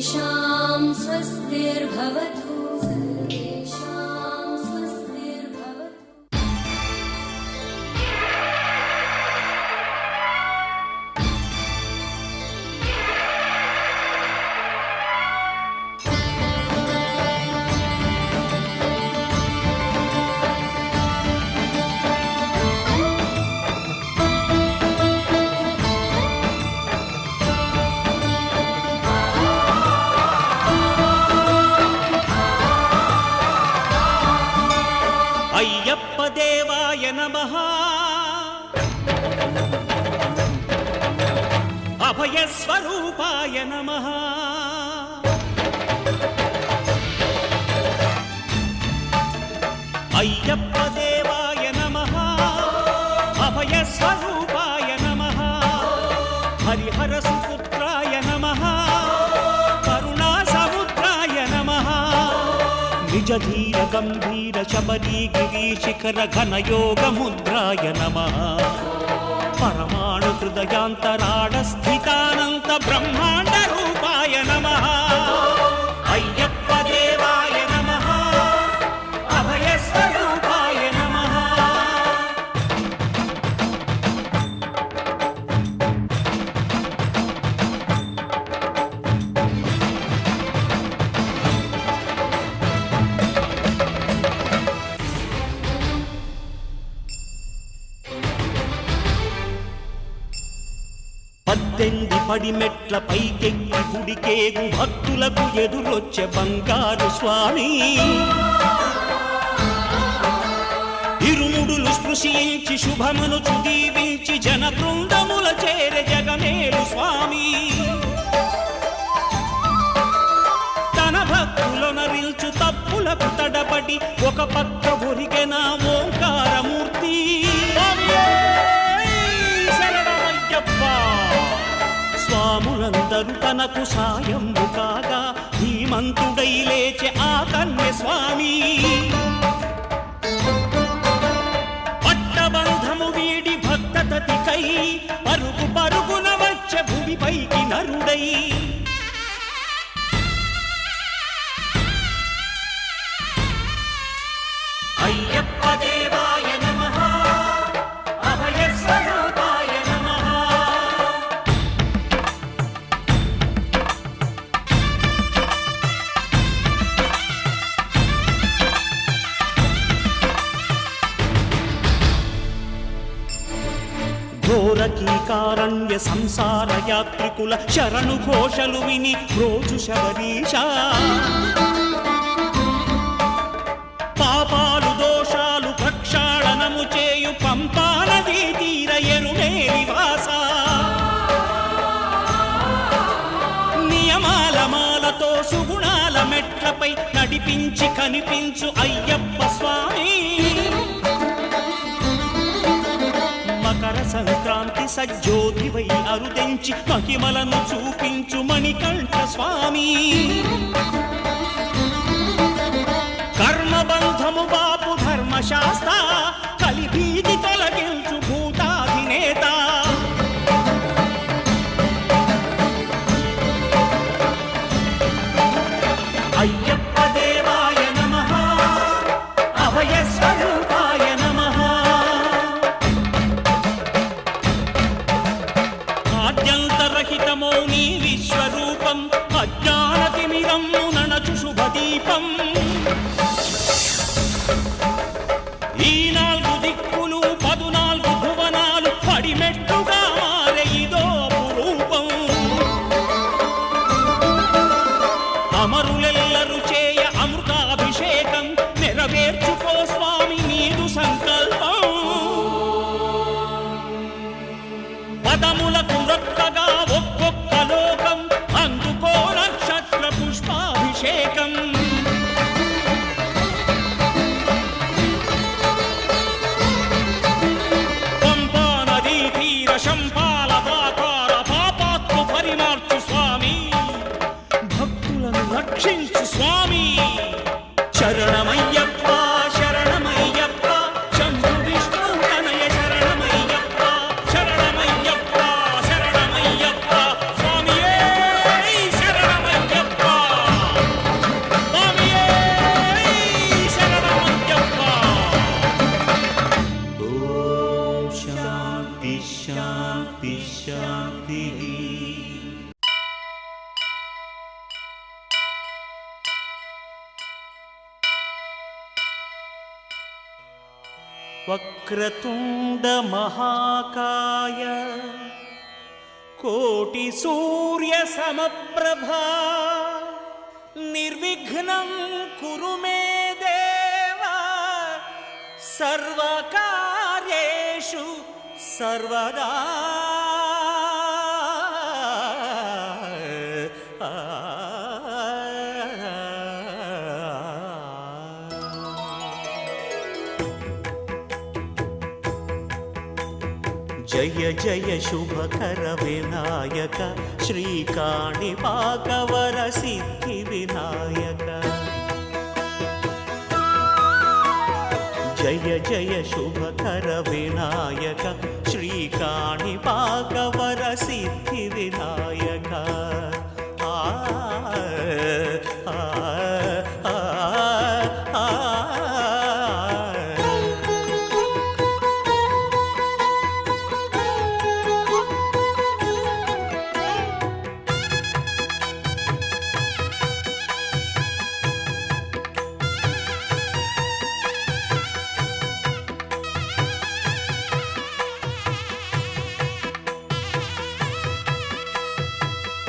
सर्वेषां स्वस्तिर्भवतु सर्वेषां स्वस्तिर्भवतु। అయ్యప్ప దేవాయ నమః అభయస్వరూపాయ నమః అయ్యప్ప దేవాయ నమః అభయస్వరూపాయ నమః హరిహర సుపుత్రాయ నమః కరుణా సముద్రాయ నమః నిజ ధీర గంభీర శబరీ గిరి శిఖర ఘన యోగ ముద్రాయ నమః పరమాణు హృదయాంతరాళ స్థితానంత బ్రహ్మాండ రూపాయ నమః అయ్యప్ప దేవాయ నమః అభయస్వరూపాయ నమః పద్దెంది పడిమెట్ల పైకెక్కి గుడికేగు భక్తులకు ఎదురొచ్చే బంగారు స్వామి ఇరుముడులు స్పృశించి శుభమును దీవించి జన బృందముల చేరే జగమేలు స్వామి తన భక్తులొనరిల్చు తప్పులకు తడబడి ఒక పక్క ఒరిగెన ఓంకారమూర్తి స్వాములందరూ తనకు సాయము కాగా ధీమంతుడై లేచే ఆ కన్య స్వామి పట్టబంధము వీడి భక్తతతికై పరుగు పరుగున వచ్చే భూమిపైకి నరుడై అయ్యప్ప దేవాయ నమః అభయస్వరూపాయ నమః ఘోరకీకారణ్య సంసార యాత్రికుల శరణు ఘోషలు విని రోజు శబరీష పాపాలు దోషాలు ప్రక్షాళనము చేయు పంపా నదీ తీర ఎరుమేలి వాస నియమాల మాలతో సుగుణాల మెట్లపై నడిపించి కనిపించు అయ్యప్ప స్వామి మకర సంక్రాంతి సజ్జోతివై అరుదెంచి మహిమలను చూపించు మణికంఠ స్వామి కర్మబంధము బాపు ధర్మశాస్త్ర కలిభీతి తొలగించు భూతాధినేత అయ్యప్ప దేవాయ నమః అభయస్వరూపాయ నమః ఆద్యంతరహితమో నీ విశ్వరూపం అజ్ఞానతిమిరము ననచు శుభదీపం ఈ నాలుగు దిక్కులు 14 భువనాలు పడిమెట్టుగా మారే ఇదో అపురూపం అమరులెల్లరు చేయ అమృతాభిషేకం నెరవేర్చుకో స్వామి నీదు సంకల్పం పదములకు రొక్కగా ఒక్కొక్క లోకం అందుకో నక్షత్ర పుష్పాభిషేకం వక్రతుండ మహాకాయ కోటి సూర్య సమప్రభా నిర్విఘ్నం కురు మే దేవ సర్వకార్యేషు సర్వదా. జయ జయ శుభకర వినాయక శ్రీకాణిపాకవర సిద్ధి వినాయక. జయ జయ శుభకర వినాయక శ్రీకాణిపాకవర సిద్ధి వినాయక. ఆ ఆ ఆ ఆ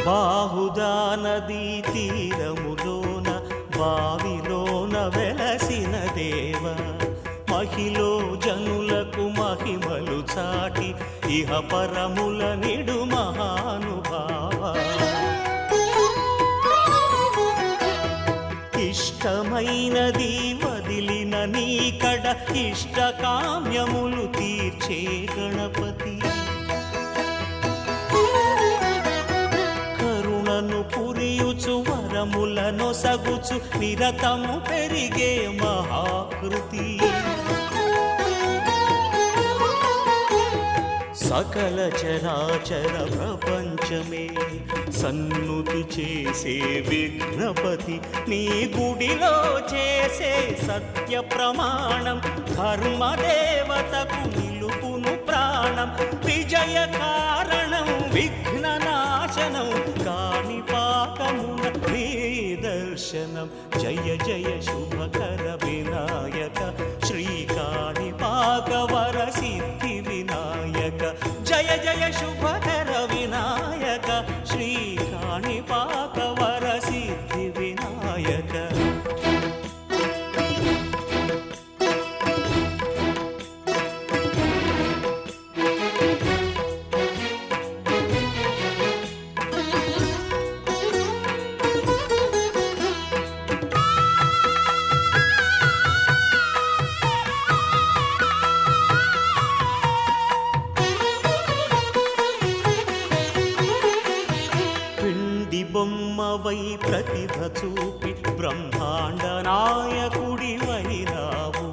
బాహుదా నదీ తీరములోన బావిలోన వెలసిన దేవ మహిలో జనులకు మహిమలు చాటి ఇహ పరముల నిడు మహానుభావ. ఇష్టమైనది వదిలిన నీకడ ఇష్ట కామ్యములు తీర్చే గణపతి. పురియుచు వరములను సగుచు నిరతము పెరిగే మహాకృతి. సకల చరాచర ప్రపంచమే సన్నుతి చేసే విఘ్నపతి. నీ గుడిలో చేసే సత్య ప్రమాణం ధర్మదేవతకు నిలుపును ప్రాణం. విజయ కారణం విఘ్న నాశనం కాణిపాకమున నీ దర్శనం. జయ జయ శుభకర వినాయక శ్రీకాణిపాకవర సిద్ధి వినాయక. జయ జయ శుభకర వినాయక శ్రీకాణిపాకవర సిద్ధి వినాయక. బొమ్మవై ప్రతిభ చూపి బ్రహ్మాండ నాయకుడివైనావు.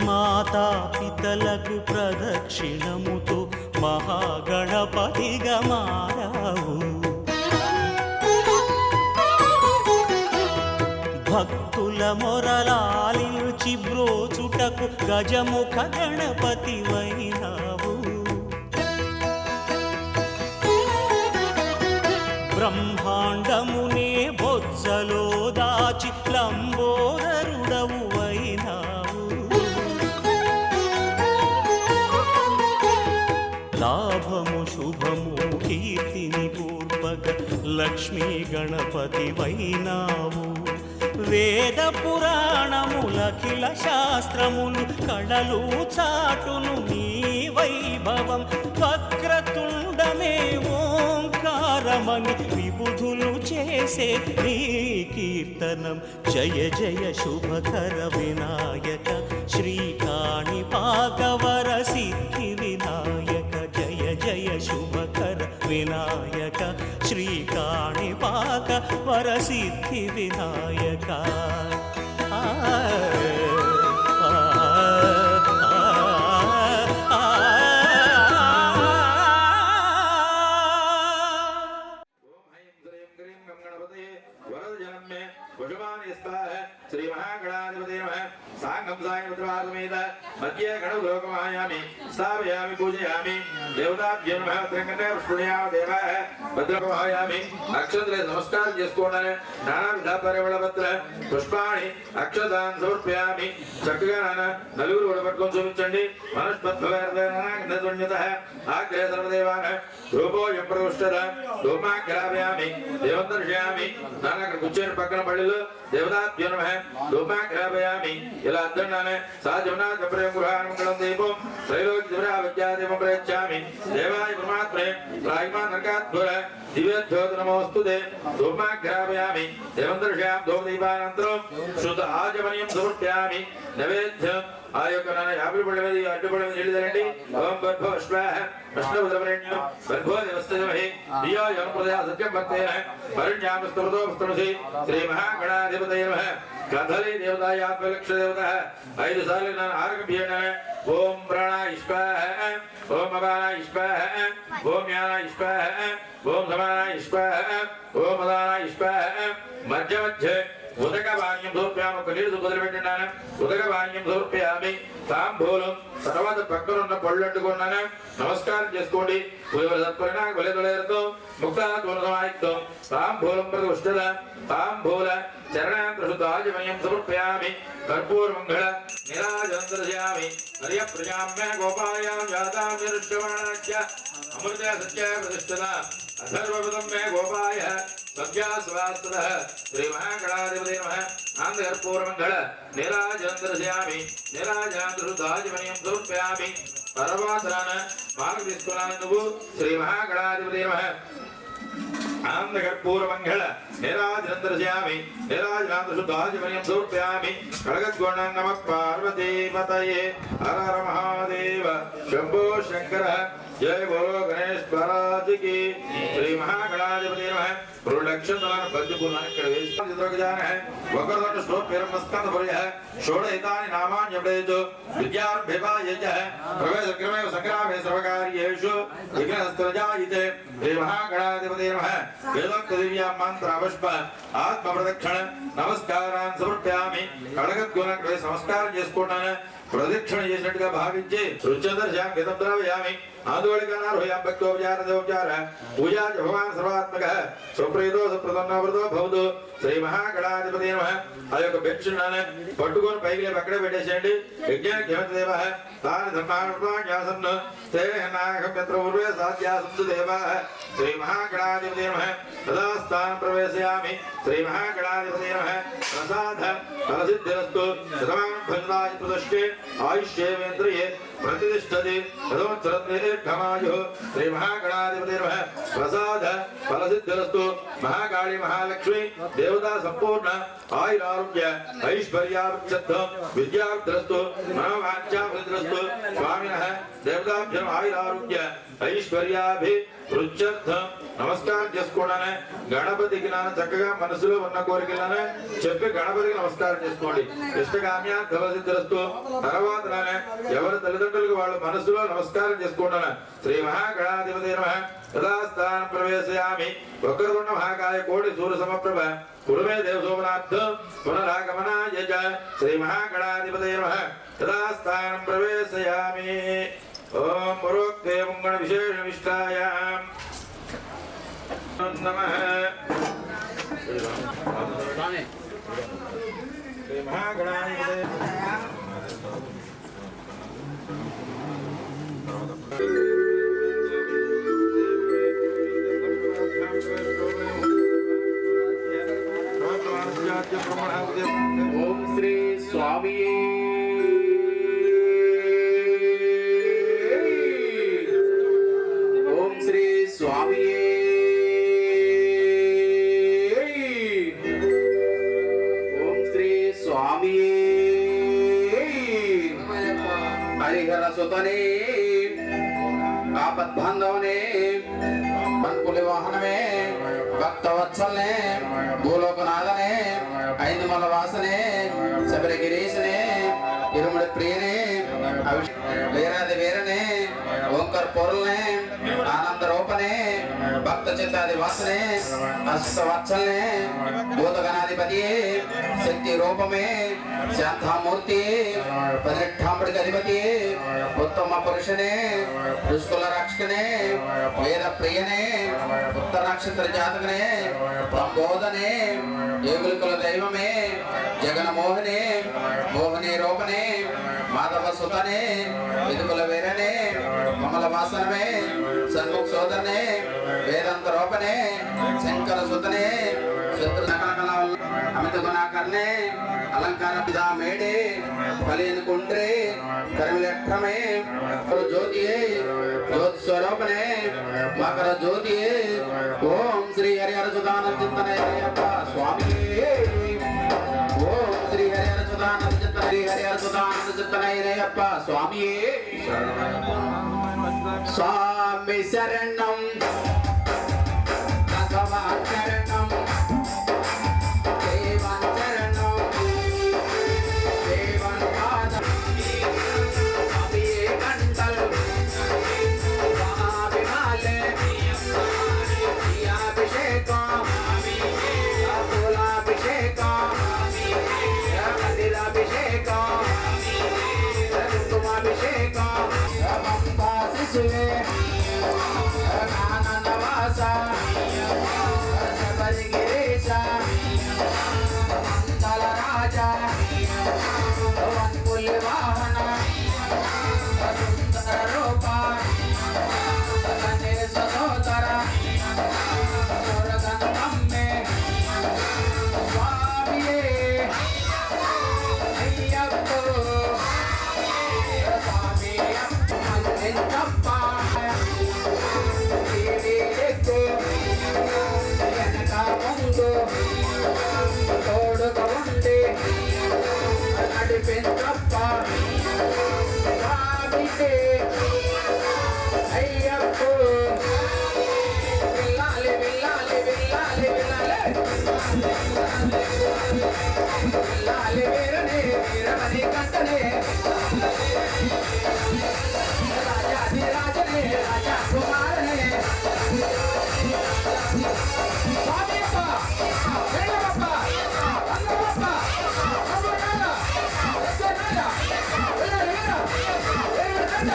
మాతా పితలకు ప్రదక్షిణముతో మహాగణపతిగా మారావు. భక్తుల మొరలాలించి బ్రోచుటకు గజముఖ గణపతివైనావు. బ్రహ్మాండమునే బొజ్జలో దాచి లంబోదరుడవు అయినావు. లాభము శుభము కీర్తిని పూర్వక లక్ష్మీ గణపతి వైనావు. వేద పురాణములఖిల శాస్త్రములు కళలు చాటును నీ వైభవం. వక్రతుండమే ఓంకారమని విబుధులు చేసే నీ కీర్తనం. జయ జయ శుభకర వినాయక శ్రీకాణిపాకవర సిద్ధి వినాయక. జయ జయ శుభకర వినాయక శ్రీకాణిపాకవర సిద్ధి వినాయక. श्री महागणाधिपते नमः। सांगम देवताय रुद्रवासमेत मध्ये गणलोकमायामि स्थापयामि पूजयामि देवताभ्यो नमः त्रिंगणे पुष्पणिया देवः भद्रमायामि अक्षत्रे नमस्कार చేసుకోననే నానావిధ పరిమళపత్ర పుష్పాణి అక్షతాన్ సమర్పయామి చక్కగాన నలుగురు కూడా పట్టుకొని చూపించండి మనస్పత్భవేర్దనః ఆగ్రే సర్వదేవాన రూపోయం ప్రవిష్టద ధూమాగ్రాపయామి దేవందర్శయామి నాన్న అక్కడ కూర్చొని పక్కన పళ్ళిలో దేవతాభ్యో నమః ధూమాగ్రాపయామి ఇలా అద్దన్నానే సాధ్యమునా జప్రయం గృహానుమంగళం దీపం త్రైలోక్య దివ్యా విద్యాదీపం ప్రయచ్చామి దేవాయ పరమాత్మే రాయిమాన్ నరకాద్భుర दिव्योत नमोस्तुते धूमाग्रापयामि देवन्दर्शयामि धूमदीपानन्तरं शुद्ध आचमनीयं समर्पयामि नैवेद्यम् आयोकनान यापिपळिमदि अड्डुपळिमदि निलिदरंडि ओम भर्भवश्वाह कृष्णवदवरेण्य भर्भवदेवस्तमहि दियो यं प्रदया सत्यं भक्तेन परिण्यामस्तुतो वस्तुमसि श्री महागणाधिपतये नमः कथले देवताय आत्मलक्ष देवतः ऐदु सार्लु नान आर्गभ्येन ओम प्राणाय स्वाहा ओम अपानाय स्वाहा ओम ज्ञानाय स्वाहा ओम समानाय स्वाहा ओम मदानाय स्वाहा मध्य मध्य ఉదకవాణ్యం సమర్పయామి ఒక నీరు వదిలిపెట్టినాను ఉదకవాణ్యం సమర్పయామి తాంబూలం తర్వాత పక్కన ఉన్న పళ్ళు అడ్డుకున్నాను నమస్కారం చేసుకోండి సత్పరిణామ బలిదొలేరుతో ముక్తాత్మసమాయుక్తం తాంబూలం ప్రతి ఉష్ణద తాంబూల చరణాంతృశుద్ధాజమయం సమర్పయామి కర్పూరమంగళ నిరాజందర్శయామి హరియ ప్రజామ్య గోపాయాం జాతాం నిరుష్యమాణాచ్య అమృత సత్య ప్రతిష్ఠత అథర్వపదం మే గోపాయ सभ्यास्वास्तः श्री महागणाधिपते नमः आनन्दकर्पूरमङ्गल नीराजनन्दर्शयामि नीराजनन्दरुद्धाजमनीयं समर्पयामि परमात्मान मार्गदीस्कुलानि नुव्वु श्री महागणाधिपते नमः आनन्दकर्पूरमङ्गल नीराजनन्दर्शयामि नीराजनन्दरुद्धाजमनीयं समर्पयामि खड्गद्गुणं नमः पार्वतीपतये हर हर महादेव शम्भो शङ्कर जय बोलो गणेश महाराज की श्री महागणाधिपति नमः प्रोडक्शन बद्यपुराण कड़वेजान है वक्रदंड श्लोक पेरमस्कंद भर्य षोडहितानि नामानि जपयेतु विद्यारम्भेवायज प्रवेश क्रमे संग्रामे सर्वकार्येषु विघ्नहस्तजायते श्री महागणाधिपति नमः वेदोक्त दिव्या मंत्र पुष्प आत्म प्रदक्षिण नमस्कारान् समर्पयामि खड्गद्गुण नमस्कार చేసుకుంటాను ప్రదక్షిణ చేసినట్టుగా భావించి రుచందర్శయామి గతం ద్రవ్యామి ఆందోళికానార్హయామి భక్తోపచార దేవోపచార పూజా భగవాన్ సర్వాత్మక సుప్రీతో సుప్రసన్నవృతో భవతు శ్రీ మహాగణాధిపతి నమః ఆ యొక్క బెంచున్నాను పట్టుకొని పైకి లేపి అక్కడే పెట్టేసేయండి యజ్ఞ దేవ తాని ధర్మానుజ్ఞాసన్ తేనాగమ్యత్రూర్వే సాధ్యాసంతు దేవా శ్రీ మహాగణాధిపతి నమః తదాస్థానం ప్రవేశయామి శ్రీ మహాగణాధిపతి నమః ప్రసాద ఫలసిద్ధిరస్తు శతమానం ఫలదాయ ప్రదష్టే आयुष्येवेन्द्रिये प्रतिष्ठति तदोत्तरदीर्घमायुः श्री महागणाधिपते नमः प्रसाद फलसिद्धिरस्तु महाकाली महालक्ष्मी देवता संपूर्ण आयुरारोग्य ऐश्वर्याभिवृद्धिः विद्याभिवृद्धिरस्तु मनोवाञ्छाभिवृद्धिरस्तु स्वामिनः देवताभ्यः आयुरारोग्य ఐశ్వర్యాభివృద్ధ్యర్థం నమస్కారం చేసుకోండి గణపతికి నాన్న చక్కగా మనసులో ఉన్న కోరికలను చెప్పి గణపతికి నమస్కారం చేసుకోండి ఇష్టకామ్య ఫలసిద్ధిరస్తు తర్వాత ఎవరి తల్లిదండ్రులకు వాళ్ళ మనసులో నమస్కారం చేసుకోండి శ్రీ మహాగణాధిపతి నమః యథాస్థానం ప్రవేశయామి వక్రతుండ మహాకాయ కోటి సూర్య సమప్రభ కురుమే దేవశోభనార్థం పునరాగమనాయ చ శ్రీ మహాగణాధిపతి నమః యథాస్థానం ప్రవేశయామి ओम पुरोक्ते मंगल विशेष विष्टायाम नमः श्री महागणाधिपते ओम श्री स्वामी हरिहर सुतने आपद बांधवने बंकुल वाहन में भक्तवत्सल ने भूलोकनाथ ने ऐंदुमल वासने सबरे गिरीश ने இருமுடி பிரியனே வீராதி வீரனே ஓங்கர் பொருளே ఆనంద రూపనే భక్త చిత్తాది వాసనే అస్త వత్సలనే భూతగణాధిపతియే శక్తి రూపమే శాంతామూర్తి 18 అధిపతియే ఉత్తమ పురుషనే దుష్కుల రక్షకనే వేద ప్రియనే ఉత్తర నక్షత్ర జాతకనే ప్రబోధనే ఏగుల దైవమే జగన్మోహనే మోహనే రూపనే మాధవ సుతనే విదుకుల వీరనే కమల వాసనమే సన్ముఖ సోదరనే వేదాంత రూపనే శంకర సుతనే శత్రు సకల అమిత గుణాకర్ణే అలంకార పిదా మేడే ఫలేను కుండ్రే కరిమిలెట్టమే జ్యోతియే జ్యోతి స్వరూపనే మకర జ్యోతియే ఓం శ్రీ హరిహర సుధానందింతనయ్యప్ప స్వామి ఓం శ్రీ హరిహర సుధానందింతనయ్యప్ప స్వామి స్వామి శరణం భగవాన్ శరణం దేవన్ శరణం దేవన్ పాదం అభియే కంటల్ మహావిమాలే అభిషేకం అభిషేకం అభిషేకం కుంకుమాభిషేకం శిశువే ఆనందవాస శబరిగిరీశ మంగళ రాజా వన్పులి వాహన సుందర రూప గణేశ సోదర మురగన్నమ్మే స్వామియే అయ్యప్ప స్వామి అప్ప వెనక ముందు తోడుగా ఉండి నడిపించప్ప స్వామికి అయ్యప్ప వెళ్ళాలి వెళ్ళాలి వెళ్ళాలి వెళ్ళాలి వెళ్ళాలి వీరనే వీరమణి కంటనే రాజాది రాజనే రాజా కుమారనే స్వామియప్ప వెళ్ళవప్ప అందవప్ప అమ్మనాల సత్యనాల వెళ్ళాలి వీర వీర కంట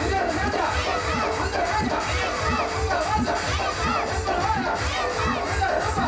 వీర కంట అందరాజ అందవాస అందవాన అందరూప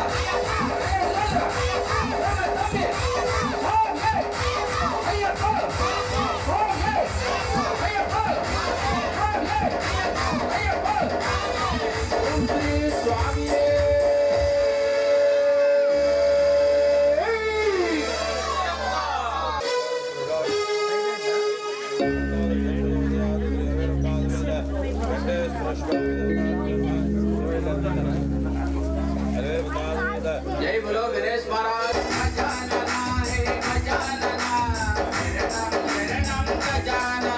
जय बोलो गणेश महाराज गजानना हे गजानना शरणम शरणम गजानना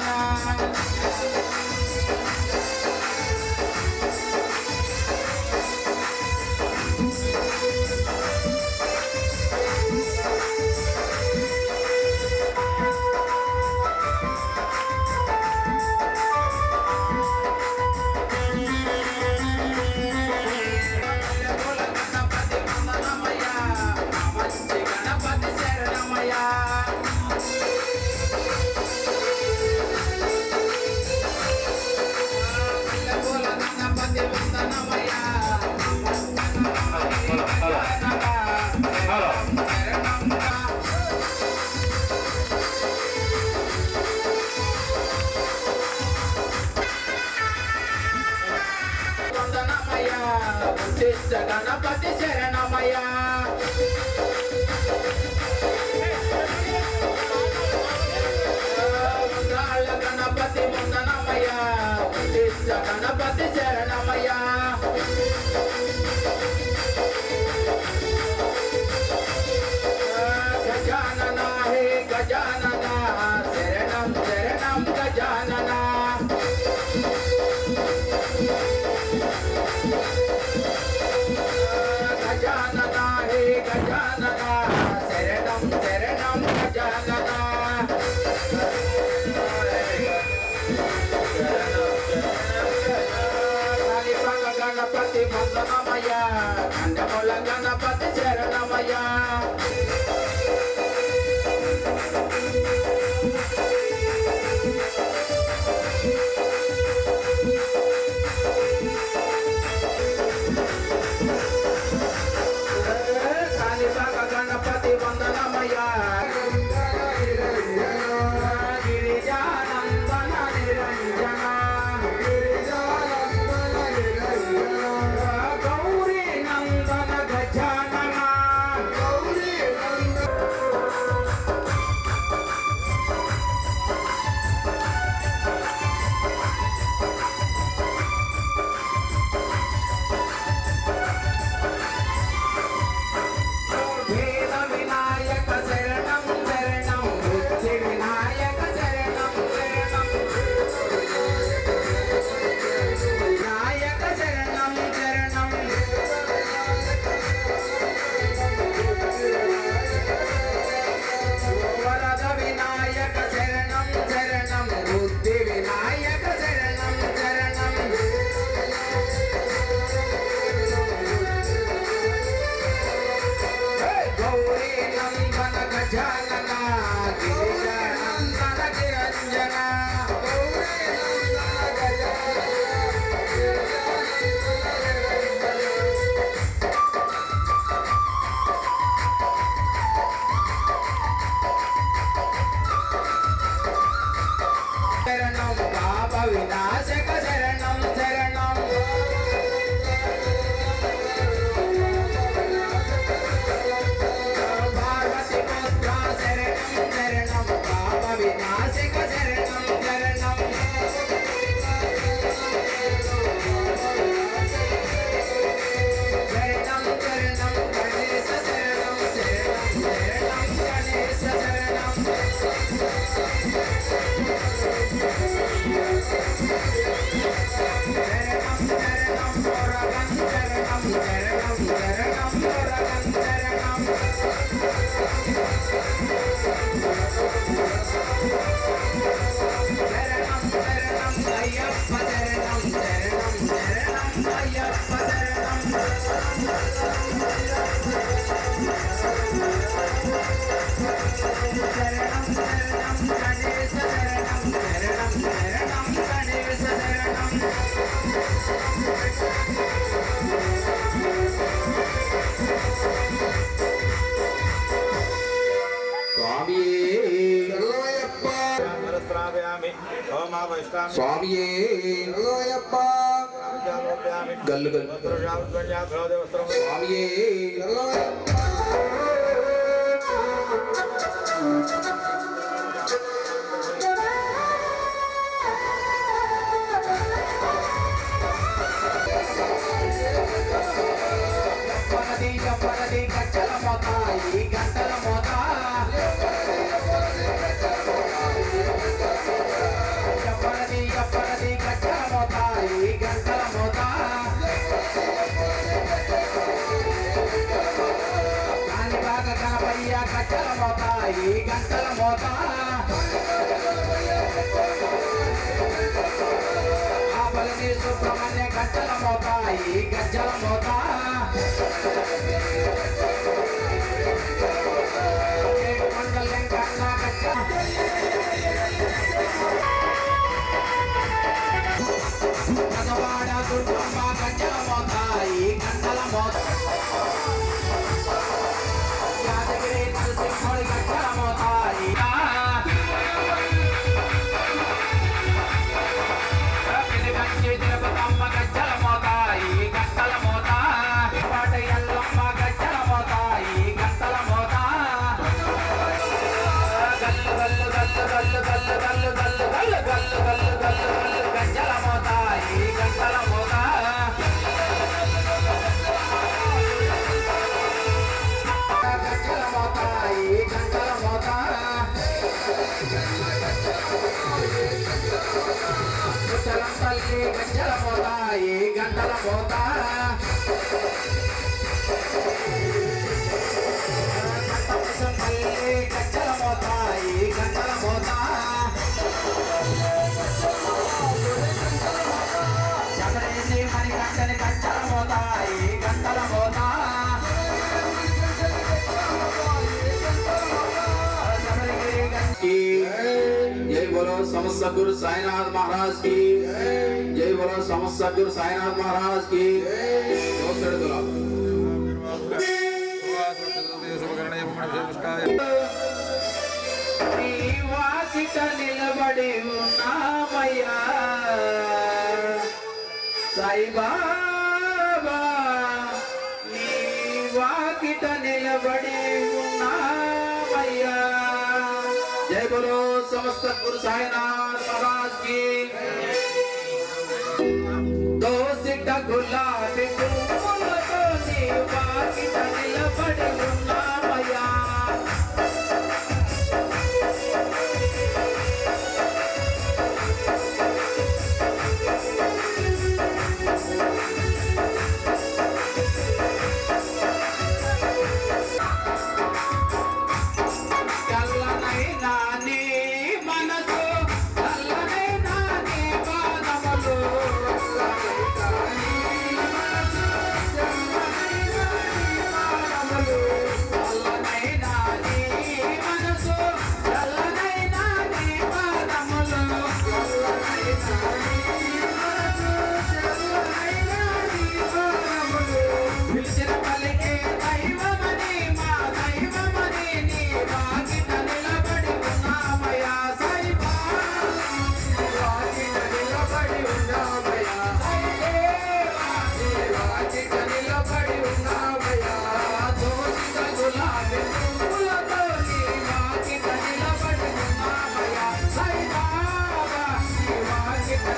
గణపతి శరణమయ్య గణపతి వందనమయ్య గణపతి శరణమయ్య గజానన హే గజానన శరణం శరణం గజానన गजानना నిరంజన శరణం పాప వినాశక శరణం శరణం పార్వతి పుత్ర శరణం శరణం పాప వినాశక శరణం శరణం శరణం శరణం గణేశ శరణం శరణం శరణం గణేశ శరణం శరణం శరణం మురగం శరణం శరణం శరణం మురగం శరణం శరణం శరణం అయ్యప్ప శరణం శరణం శరణం అయ్యప్ప శరణం శరణం శరణం గణేశ శరణం శరణం శరణం గణేశ శరణం స్వామియే గల్లు గల్లు స్వామియే చెప్పనది గంటల మోత ఈ గంటల మోత చెప్పనది గంటల మోత ఈ గంటల మోత కాని బాగా కనపయ్య గంటల మోత ఈ గంటల మోత ఆపలని సుబ్రహ్మణ్య గంటల మోత ఈ గజ్జల మోత మండలం కన్నా గజ్జ మగవాడ దుర్గమ్మ గజ్జల మోత ఈ గంటల మోత యాదగిరి నరసింహుడి గజ్జల మోత ఈ తిరుపతమ్మ గజ్జల మోత ఈ గంటల మోత పాట ఎల్లమ్మ గజ్జల మోత ఈ గంటల మోత గల్లు గల్లు గల్లు గల్లు గల్లు గల్లు గల్లు గల్లు గల్లు గల్లు గల్లు గల్లు గజ్జల మోత ఈ గంటల మోత గజ్జల మోత ఈ గంటల మోత ముచ్చలం తల్లి గజ్జల మోత ఈ గంటల మోత కట్టపుసం తల్లి గజ్జల మోత ఈ గంటల మోత శబరేసి మణి గంటని గజ్జల మోత ఈ గంటల మోత जय बोलो समस्त सद्गुरु साईनाथ महाराज की जय बोलो समस्त सद्गुरु साईनाथ महाराज की నిలబడి ఉన్నామయ్యా సాయి బాబా నీ వాకిట నిలబడి ఉన్నామయ్యా जय बोलो समस्त गुरु साईनाथ महाराज की दो सिट गुलाबी पुव्వులతో నీ వాకిట నిలబడి ఉన్నామయ్యా చల్లనైనా నీ మనసు చల్లనైనా నీ పాదములు చల్లనైనా నీ మనసు చల్లనైనా నీ పాదములు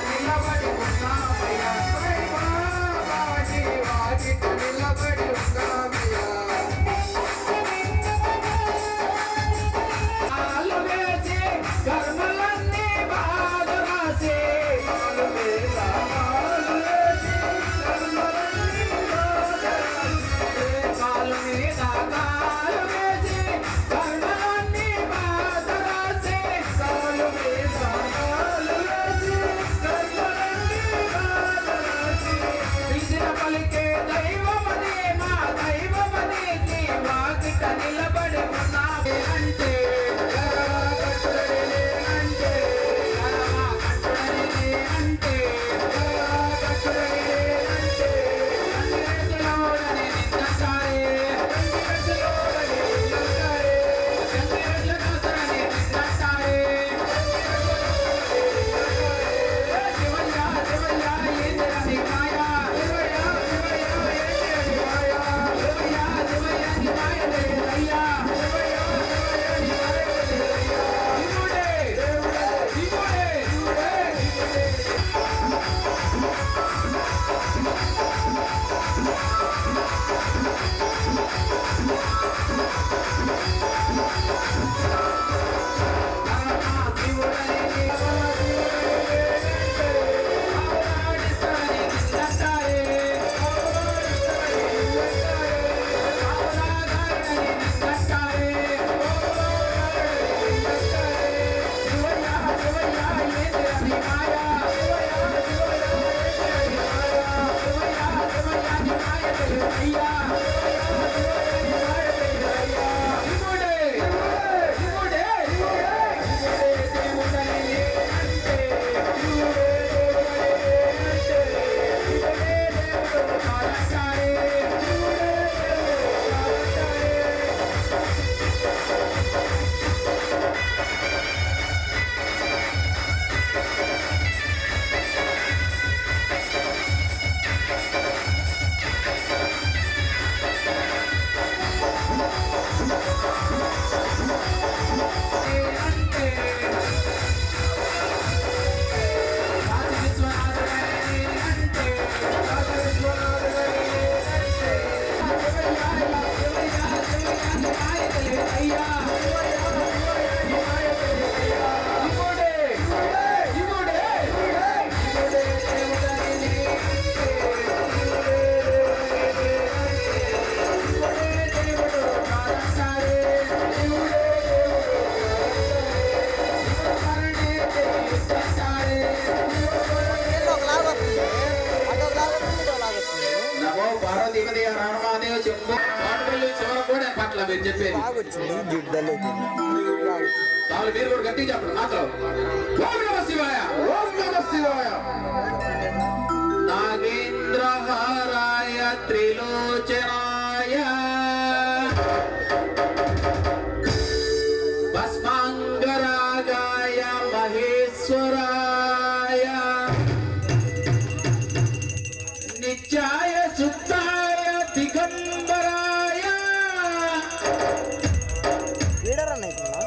నిలబడి ఉన్నామయ్యా బాబాజీ వాకిట నిలబడి ఉన్నామయ్యా కాలు వేసి కర్మలన్నీ బాధ రాసి కాలు మీద కాలు వేసి కర్మలన్నీ బాధ రాసి కాలు మీద కాలు వేసి కర్మలన్నీ బాధ రాసి కాలు మీద కాలు వేసి కర్మలన్నీ బాధ రాసి పిలిచిన పలికే దైవమని మా దైవమని నీ వాకిట నిలబడి ఉన్నామే అంటే నమో పార్వతీపతి రాణమాదేవ చెంబు పాటపల్లి చివర కూడా పట్ల మీరు చెప్పేది వాళ్ళు మీరు కూడా గట్టి చెప్పండి మాత్రం ఓం నమ శివాయ ఓం నమ శివాయ నాగేంద్రహారాయ త్రిలోచనాయ భస్మాంగరాగాయ మహేశ్వరాయ నిత్యాయ శుద్ధాయ దిగంబరాయ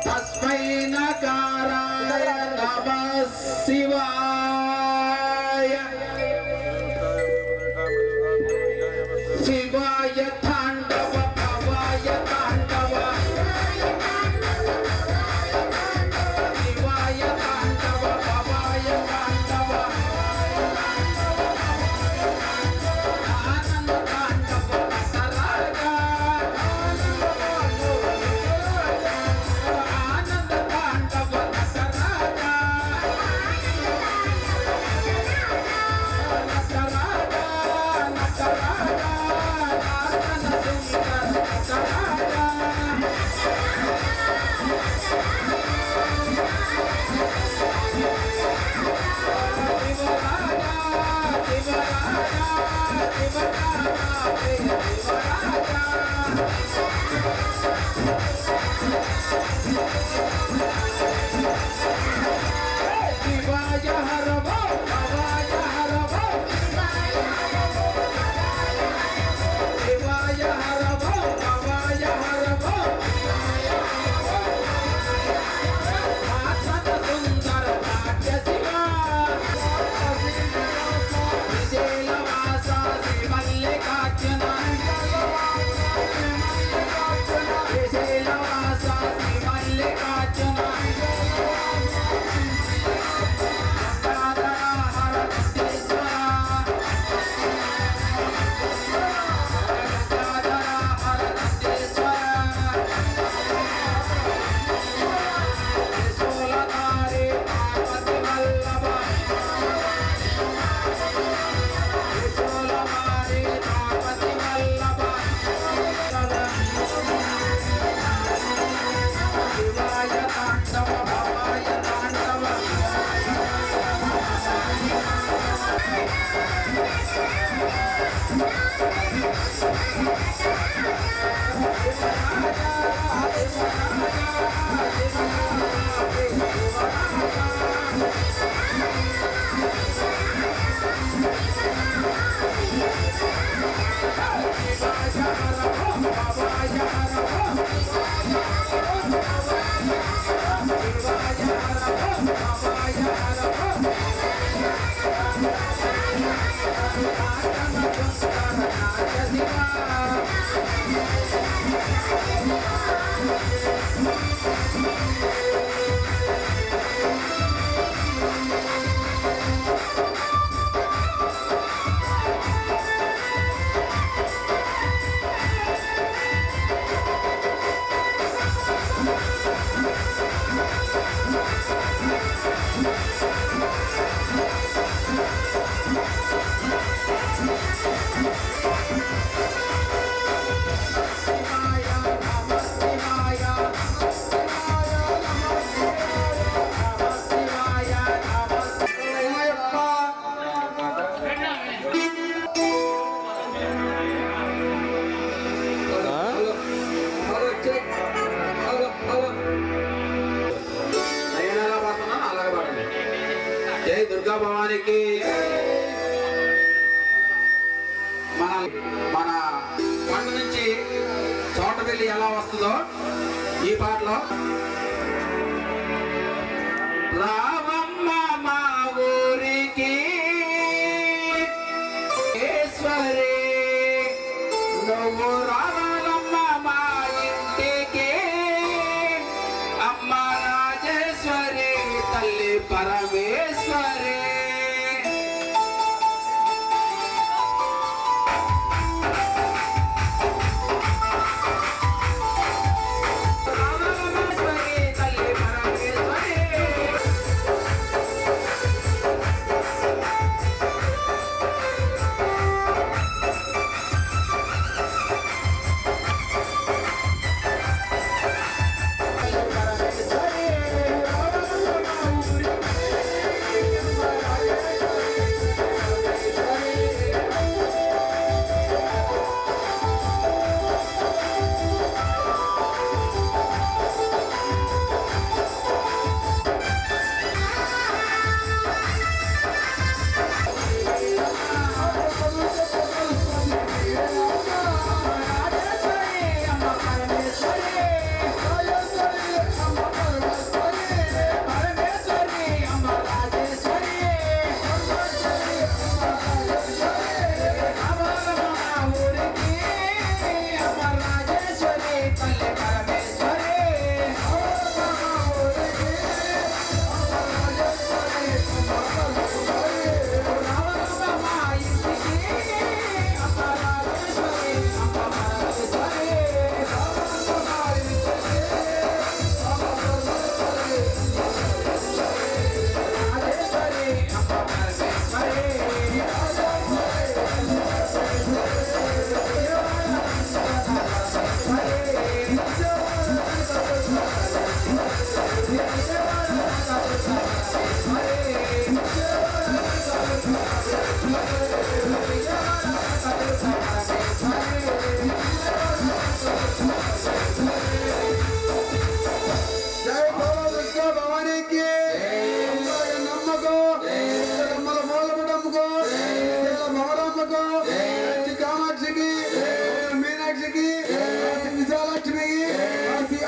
తస్మై నకారాయ నమః శివాయ శివాయ తాండవ భవాయ తాండవ శివాయ తాండవ భవాయ తాండవ ఆనంద తాండవ నటరాజ ఆనంద తాండవ నటరాజ శివాయ హరవో భవాయ హరవో శివాయ హరవో భవాయ హరవో ఆసన సుందర నాట్య శివ జై దుర్గా భవానికి. మన కొండ నుంచి చోట వెళ్ళి ఎలా వస్తుందో ఈ పాటలో రావమ్మ మా ఊరికి ఈశ్వరి నువ్వు రావాలమ్మ మా ఇంటికి అమ్మ రాజేశ్వరి తల్లి పరమేశ్వరి.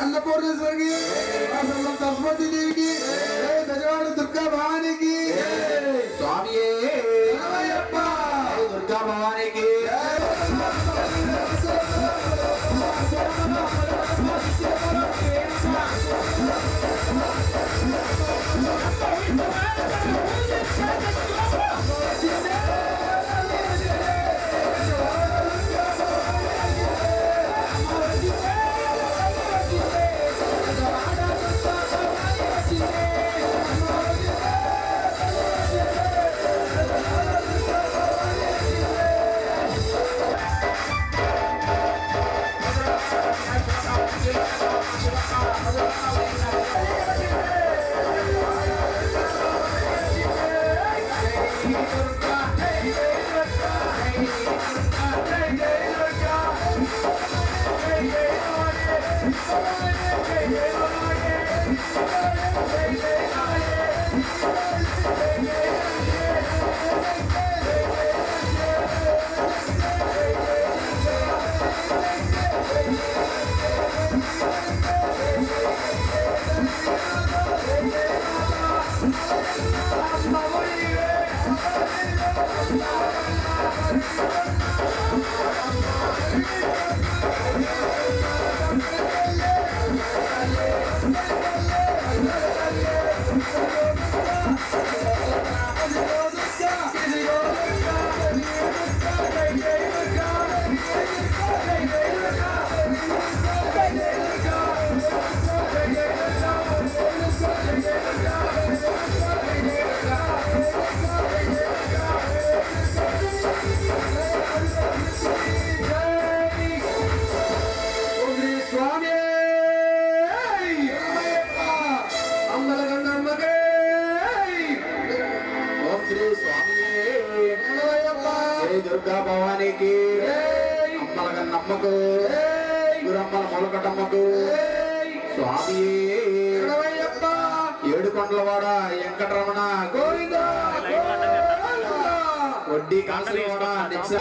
అన్నపూర్ణేశ్వరికి సరస్వతి దేవికి బెజవాడ దుర్గా భవానికి స్వామి దుర్గా భవానికి. దుర్గా భవానికి అమ్మల నమ్మకు గురమ్మల మొలకటమ్మకు స్వామి ఏడుకొండలవాడ వెంకటరమణ గోవిందా. వడ్డీ కాసులు కూడా దీక్ష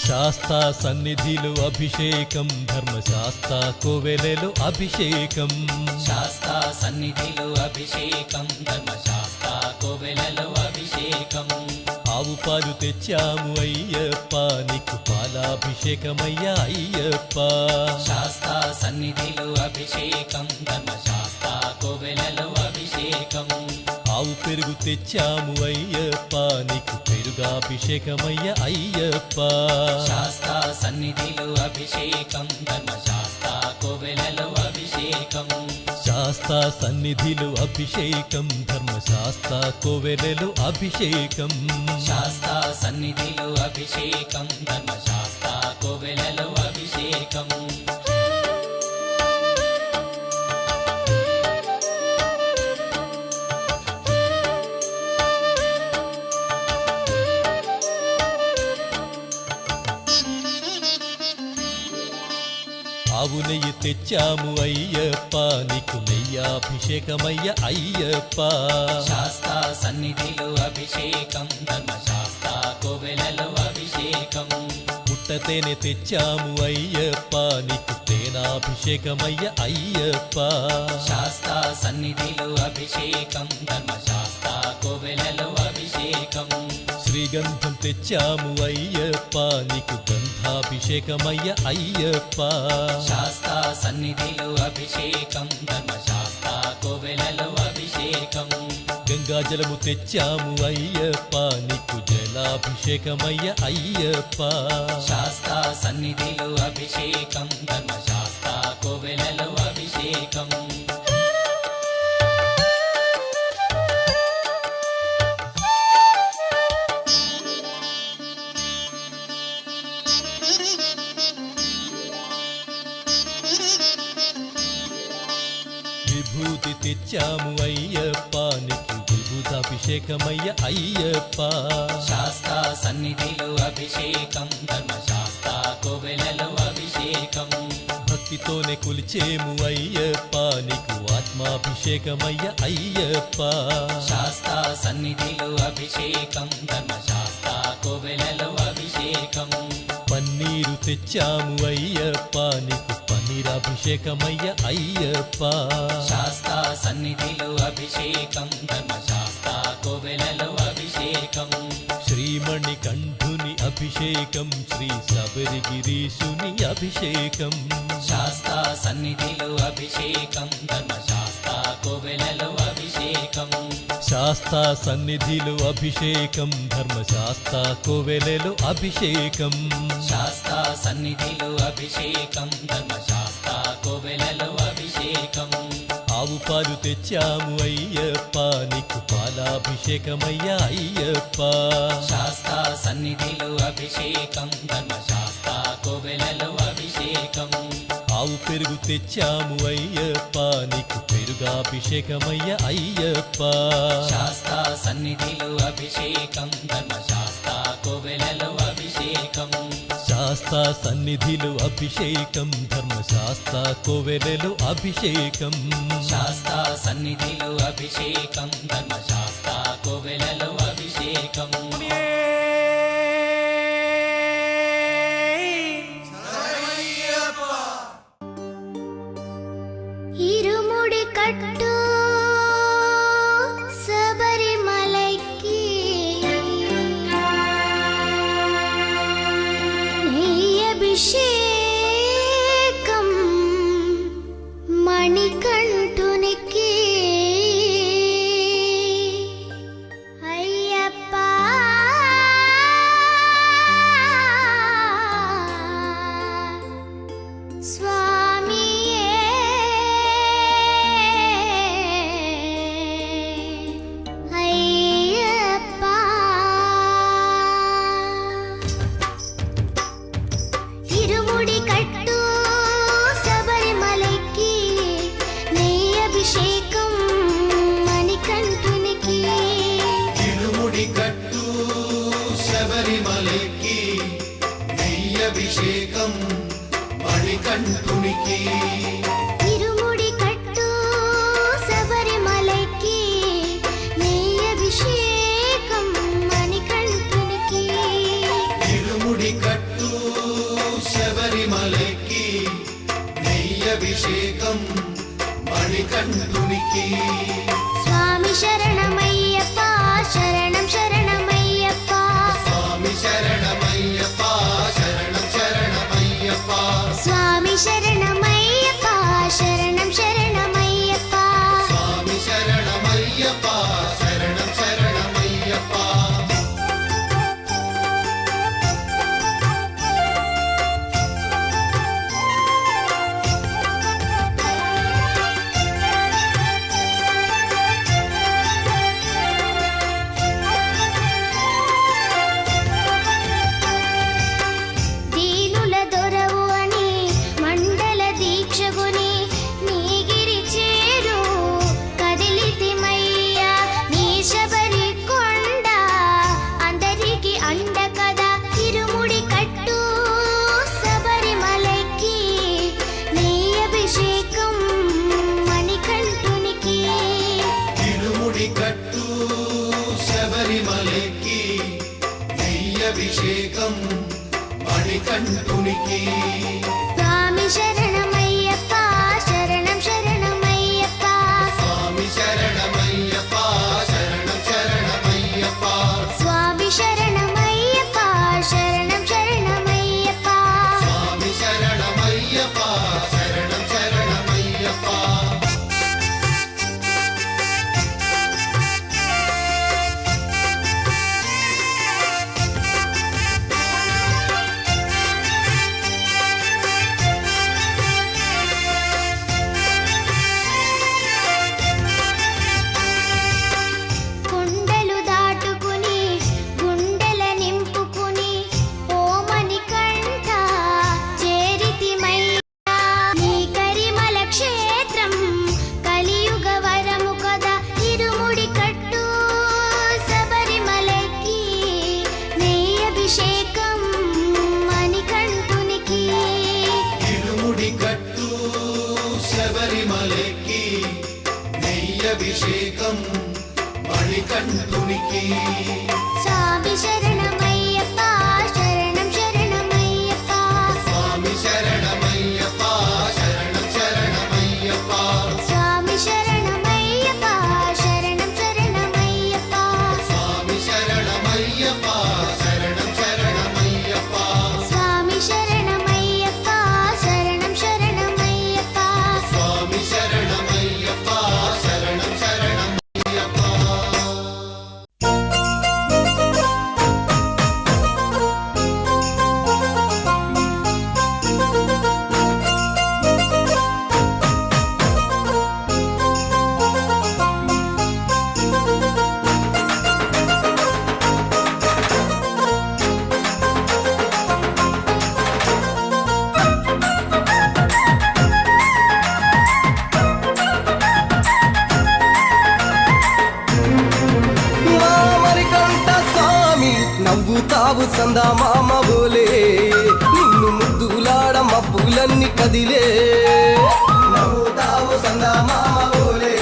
శాస్తా సన్నిధిలో అభిషేకం ధర్మశాస్త్ర కోవెలలో అభిషేకం శాస్తా సన్నిధిలో అభిషేకం ధర్మశాస్త్ర కోవెలలో అభిషేకం ఆవు పాలు తెచ్చాము అయ్యప్ప నీకు పాలాభిషేకమయ్యా అయ్యప్ప శాస్తా సన్నిధిలో అభిషేకం ధర్మశాస్త్ర కోవెలలో అభిషేకం ఆవు పెరుగు తెచ్చాము అయ్యప్ప నీకు పెరుగాభిషేకమయ్యా అయ్యప్ప శాస్తా సన్నిధిలో అభిషేకం ధర్మశాస్త్ర కోవెలలో అభిషేకం శాస్తా సన్నిధిలో అభిషేకం ధర్మశాస్త్ర కోవెలలో అభిషేకం శాస్తా సన్నిధిలో అభిషేకం ధర్మశాస్త్ర కోవెలలో అభిషేకం ఆవు నెయ్యి తెచ్చాము అయ్యప్ప నీకు నెయ్యాభిషేకమయ్య అయ్యప్ప శాస్తా సన్నిధిలో అభిషేకం ధర్మశాస్త్ర కోవెలలో అభిషేకం పుట్టతేనె తెచ్చాము అయ్యప్ప నీకు తేనాభిషేకమయ్య అయ్యప్ప శాస్తా సన్నిధిలో అభిషేకం ధర్మశాస్త్ర కోవెలలో అభిషేకం శ్రీగంధం తెచ్చాము అయ్యప్ప నీకు గంధాభిషేకమయ్య అయ్యప్ప శాస్తా సన్నిధిలో అభిషేకం ధర్మశాస్త్ర కోవెలలో అభిషేకం గంగాజలము తెచ్చాము అయ్యప్ప నీకు జలాభిషేకమయ్య అయ్యప్ప శాస్తా సన్నిధిలో అభిషేకం ధర్మశాస్త్ర కోవెలలో అభిషేకం విభూతి తెచ్చాము అయ్యప్ప నీకు విభూతాభిషేకమయ్య అయ్యప్ప శాస్తా సన్నిధిలో అభిషేకం ధర్మశాస్త్ర కోవెలలో అభిషేకం భక్తితోనే కొలిచేము అయ్యప్ప నీకు ఆత్మాభిషేకమయ్య అయ్యప్ప శాస్తా సన్నిధిలో అభిషేకం ధర్మశాస్త్ర కోవెలలో అభిషేకం పన్నీరు తెచ్చాము అయ్యప్ప నీకు పన్నీరాభిషేకమయ్య అయ్యప్ప శాస్తా సన్నిధిలో అభిషేకం ధర్మశాస్త్ర కోవెలలో అభిషేకం శ్రీమణి కంఠుని అభిషేకం శ్రీ శబరిగిరీశుని అభిషేకం శాస్తా సన్నిధిలో అభిషేకం ధర్మశాస్త్ర కోవెలలో అభిషేకం శాస్తా సన్నిధిలో అభిషేకం ధర్మశాస్త్ర కోవెలలో అభిషేకం శాస్తా సన్నిధిలో అభిషేకం ధర్మశాస్త్ర కోవెలలో అభిషేకం ఆవు పాలు తెచ్చాము అయ్యప్ప నీకు పాలాభిషేకమయ్య అయ్యప్ప శాస్తా సన్నిధిలో అభిషేకం ధర్మశాస్త్ర కోవెలలో అభిషేకం ఆవు పెరుగు తెచ్చాము అయ్యప్ప నీకు పెరుగాభిషేకమయ్య అయ్యప్ప శాస్తా సన్నిధిలో అభిషేకం ధర్మశాస్త్ర కోవెలలో అభిషేకం శాస్తా సన్నిధిలో అభిషేకం ధర్మశాస్త్ర కోవెలలో అభిషేకం శాస్తా సన్నిధిలో అభిషేకం ధర్మశాస్త్ర కోవెలలో అభిషేకం ఇరుముడి కట్టు శబరిమలైకి నెయ్యభిషేకం మణికంఠునికి అయ్యప్ప స్వామియే అయ్యప్ప ఇరుముడి కట్టు శబరిమలైకి నెయ్యభిషేకం మణికంఠునికి తిరుముడి కట్టు శబరిమలకి నెయ్యభిషేకం మణికంఠునికి ఇరుముడి కట్టు శబరిమలైకి నెయ్యభిషేకం మణికంఠునికి తిరుముడి కట్టు శబరిమలకి నెయ్యభిషేకం మణికంఠునికి స్వామి శరణమయ్యప్ప శరణం శరణమయ్యప్ప స్వామి శరణమయ్యప్ప శరణం శరణమయ్యప్ప స్వామి శరణమయ్యప్ప శరణం శరణమయ్యప్ప స్వామి శరణమయ్యప్ప శరణం శరణమయ్యప్ప అభిషేకం మణికంఠునికి స్వామి శరణమయ్యప్ప శరణం శరణమయ్యప్ప స్వామి శరణమయ్యప్ప శరణం శరణమయ్యప్ప స్వామి శరణమయ్యప్ప శరణం శరణమయ్యప్ప స్వామి శరణమయ్యప్ప శరణం శరణమయ్యప్ప కొండలు దాటుకుని గుండెల నింపుకుని ఓమని కంఠ చేరితిమయ్యా నీ కరిమల క్షేత్రం కలియుగ వరము కదా ఇరుముడి కట్టు శబరిమలకి నెయ్యి అభిషేకం మణికంఠునికి ఇరుముడి కట్టు శబరిమలకి నెయ్యభిషేకం మణికంఠునికి స్వామి శరణమయ్యప్ప శరణం శరణమయ్యప్ప స్వామి శరణమయ్యప్ప శరణం శరణమయ్యప్ప స్వామి శరణమయ్యప్ప శరణం శరణమయ్యప్ప స్వామి శరణమయ్యప్ప శరణం శరణమయ్యప్ప స్వామి శరణమయ్యప్ప శరణం శరణమయ్యప్ప స్వామి శరణమయ్యప్ప శరణం శరణమయ్యప్ప మామరికంట స్వామి నవ్వుతావు సందా మామ బోలే నిన్ను ముద్దులాడ మబ్బులన్నీ కదిలే నవ్వుతావు సందా మామ బోలే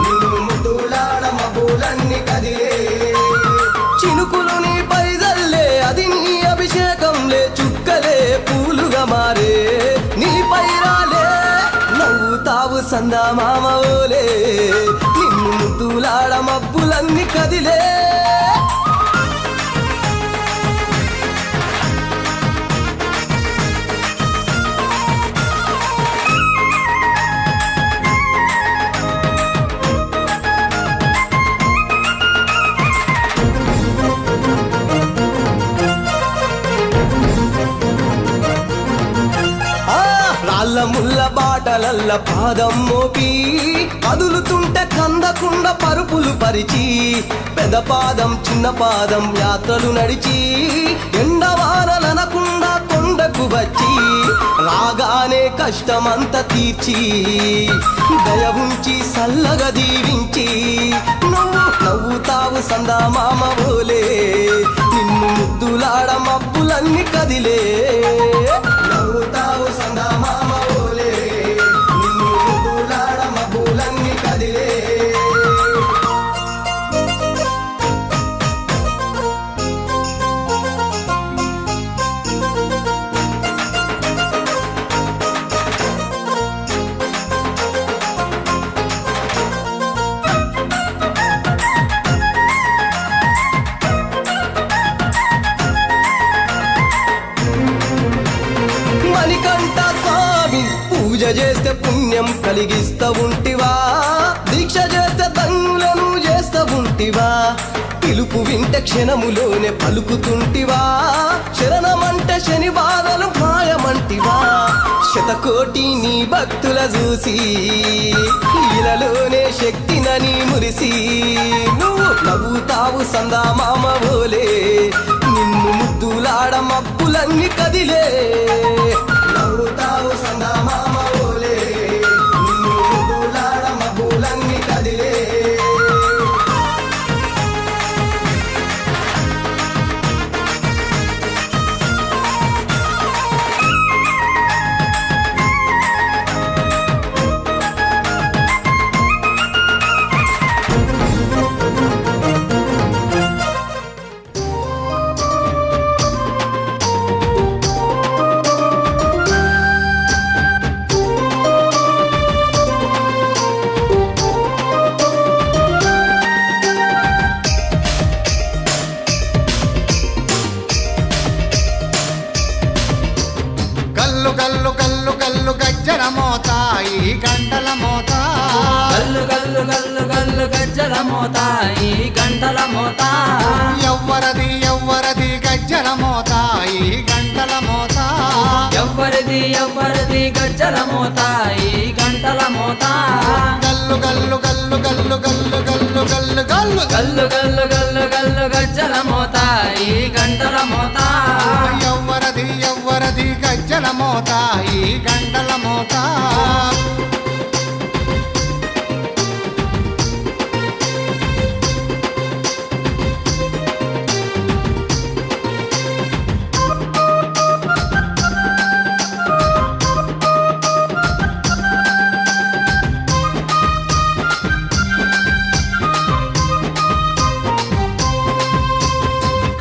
నిన్ను ముద్దులాడ మబ్బులన్నీ కదిలే చినుకులు నీ పైదల్లే అది నీ అభిషేకంలే చుక్కలే పూలుగా మారే నీ పైరాలే నవ్వుతావు సందా మామ ఓలే నిన్ను ముద్దులాడ మబ్బులన్నీ కదిలే ఆ రాళ్ళ ముళ్ళ బాటలల్ల పాదం మోపి కదులుతుంటే కందకుండ పరుపులు పరిచి పెద్ద పాదం చిన్న పాదం యాత్రలు నడిచి ఎండవానలనకుండా కొండకు వచ్చి రాగానే కష్టమంత తీర్చి దయ ఉంచి సల్లగా దీవించి నువ్వు నవ్వుతావు సందా మామ బోలే నిన్ను ముద్దులాడ మబ్బులన్నీ కదిలే నవ్వుతావు సందా మామ బోలే నిన్ను ముద్దులాడ మబ్బులన్నీ కదిలే మణికంఠ స్వామి పూజ చేస్తే పుణ్యం కలిగిస్తా ఉంటివా దీక్ష చేస్తే తంగులను చేస్తా ఉంటివా పిలుపు వింటే క్షణములోనే పలుకుతుంటివా శరణమంటే శని బాధలు మాయమంటివా శతకోటి నీ భక్తుల చూసి ఇలలోనే శక్తినని మురిసి నువ్వు నవ్వుతావు సందా మామ బోలే నిన్ను ముద్దులాడ మబ్బులన్నీ కదిలే నవ్వుతావు సందా మామ బోలే నిన్ను ముద్దులాడ మబ్బులన్నీ కదిలే గల్లు గజ్జల మోత ఈ గంటల మోత గల్లు గల్లు గల్లు గల్లు గజ్జల మోత ఈ గంటల మోత ఎవ్వరది ఎవ్వరది గజ్జల మోత ఈ గంటల మోత ఎవ్వరిది ఎవ్వరిది గజ్జల మోత ఈ గంటల మోత గల్లు గల్లు గల్లు గల్లు గల్లు గల్లు గల్లు గల్లు గల్లు గల్లు గల్లు గల్లు గజ్జల మోత ఈ గంటల మోత ఎవ్వరది ఎవ్వరది గజ్జల మోత ఈ గంటల మోత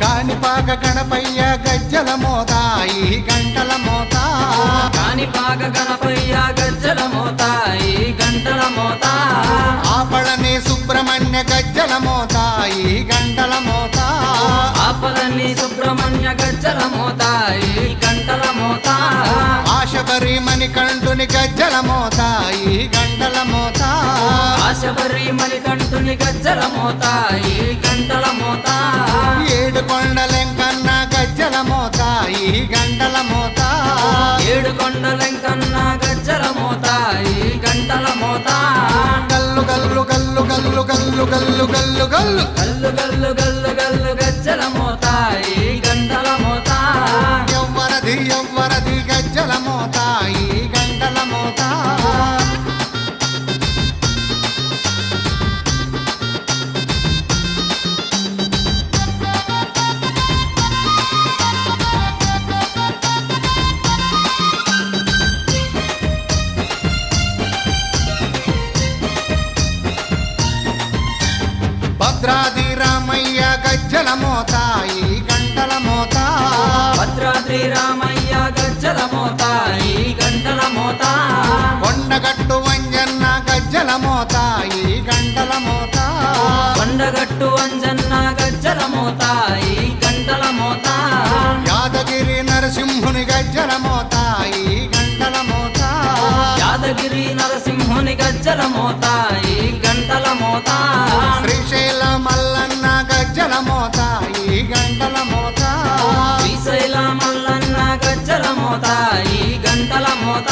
కాణిపాక గణపయ్య గజ్జల మోత ఈ గంటల మోత కాణిపాక గణపయ్య గజ్జల మోత ఈ గంటల మోత ఆపళని సుబ్రహ్మణ్య గజ్జల మోత ఈ గంటల మోత ఆపలని సుబ్రహ్మణ్య గజ్జల మోత ఈ గంటల మోత ఆశబరి మణికంఠుని గజ్జల మోత ఈ గంటల మోత ఆశబరి మణికంఠుని గజ్జల మోత ఈ గంటల మోత ఏడు కొండలెంకన్న గజ్జల మోత ఈ గంటల మోత ఏడు కొండలెంకన్న గజ్జల మోత ఈ గంటల మోత గల్లు గల్లు గల్లు గల్లు గల్లు గల్లు గల్లు గల్లు గల్లు గల్లు గల్లు గల్లు గజ్జల మోత ఈ గంటల మోత ఎవ్వరది ఎవ్వరది గజ్జల మోత ఈ గంటల మోత భద్రాది రామయ్య గజ్జల మోత ఈ గంటల మోత భద్రాద్రి రామయ్య గజ్జల మోత ఈ గంటల మోత కొండగట్టు వంజన్న గజ్జల మోత ఈ గంటల మోత కొండగట్టు అంజన్న గజ్జల మోత ఈ గంటల మోత యాదగిరి నరసింహుని గజ్జల మోత ఈ గంటల మోత యాదగిరి నరసింహుని గజ్జల మోత ఈ గంటల మోత శ్రీశైల మల్లన్న గజ్జల మోత ఈ గంటల మోత శ్రీశైల మల్లన్న గజ్జల మోత ఈ గంటల మోత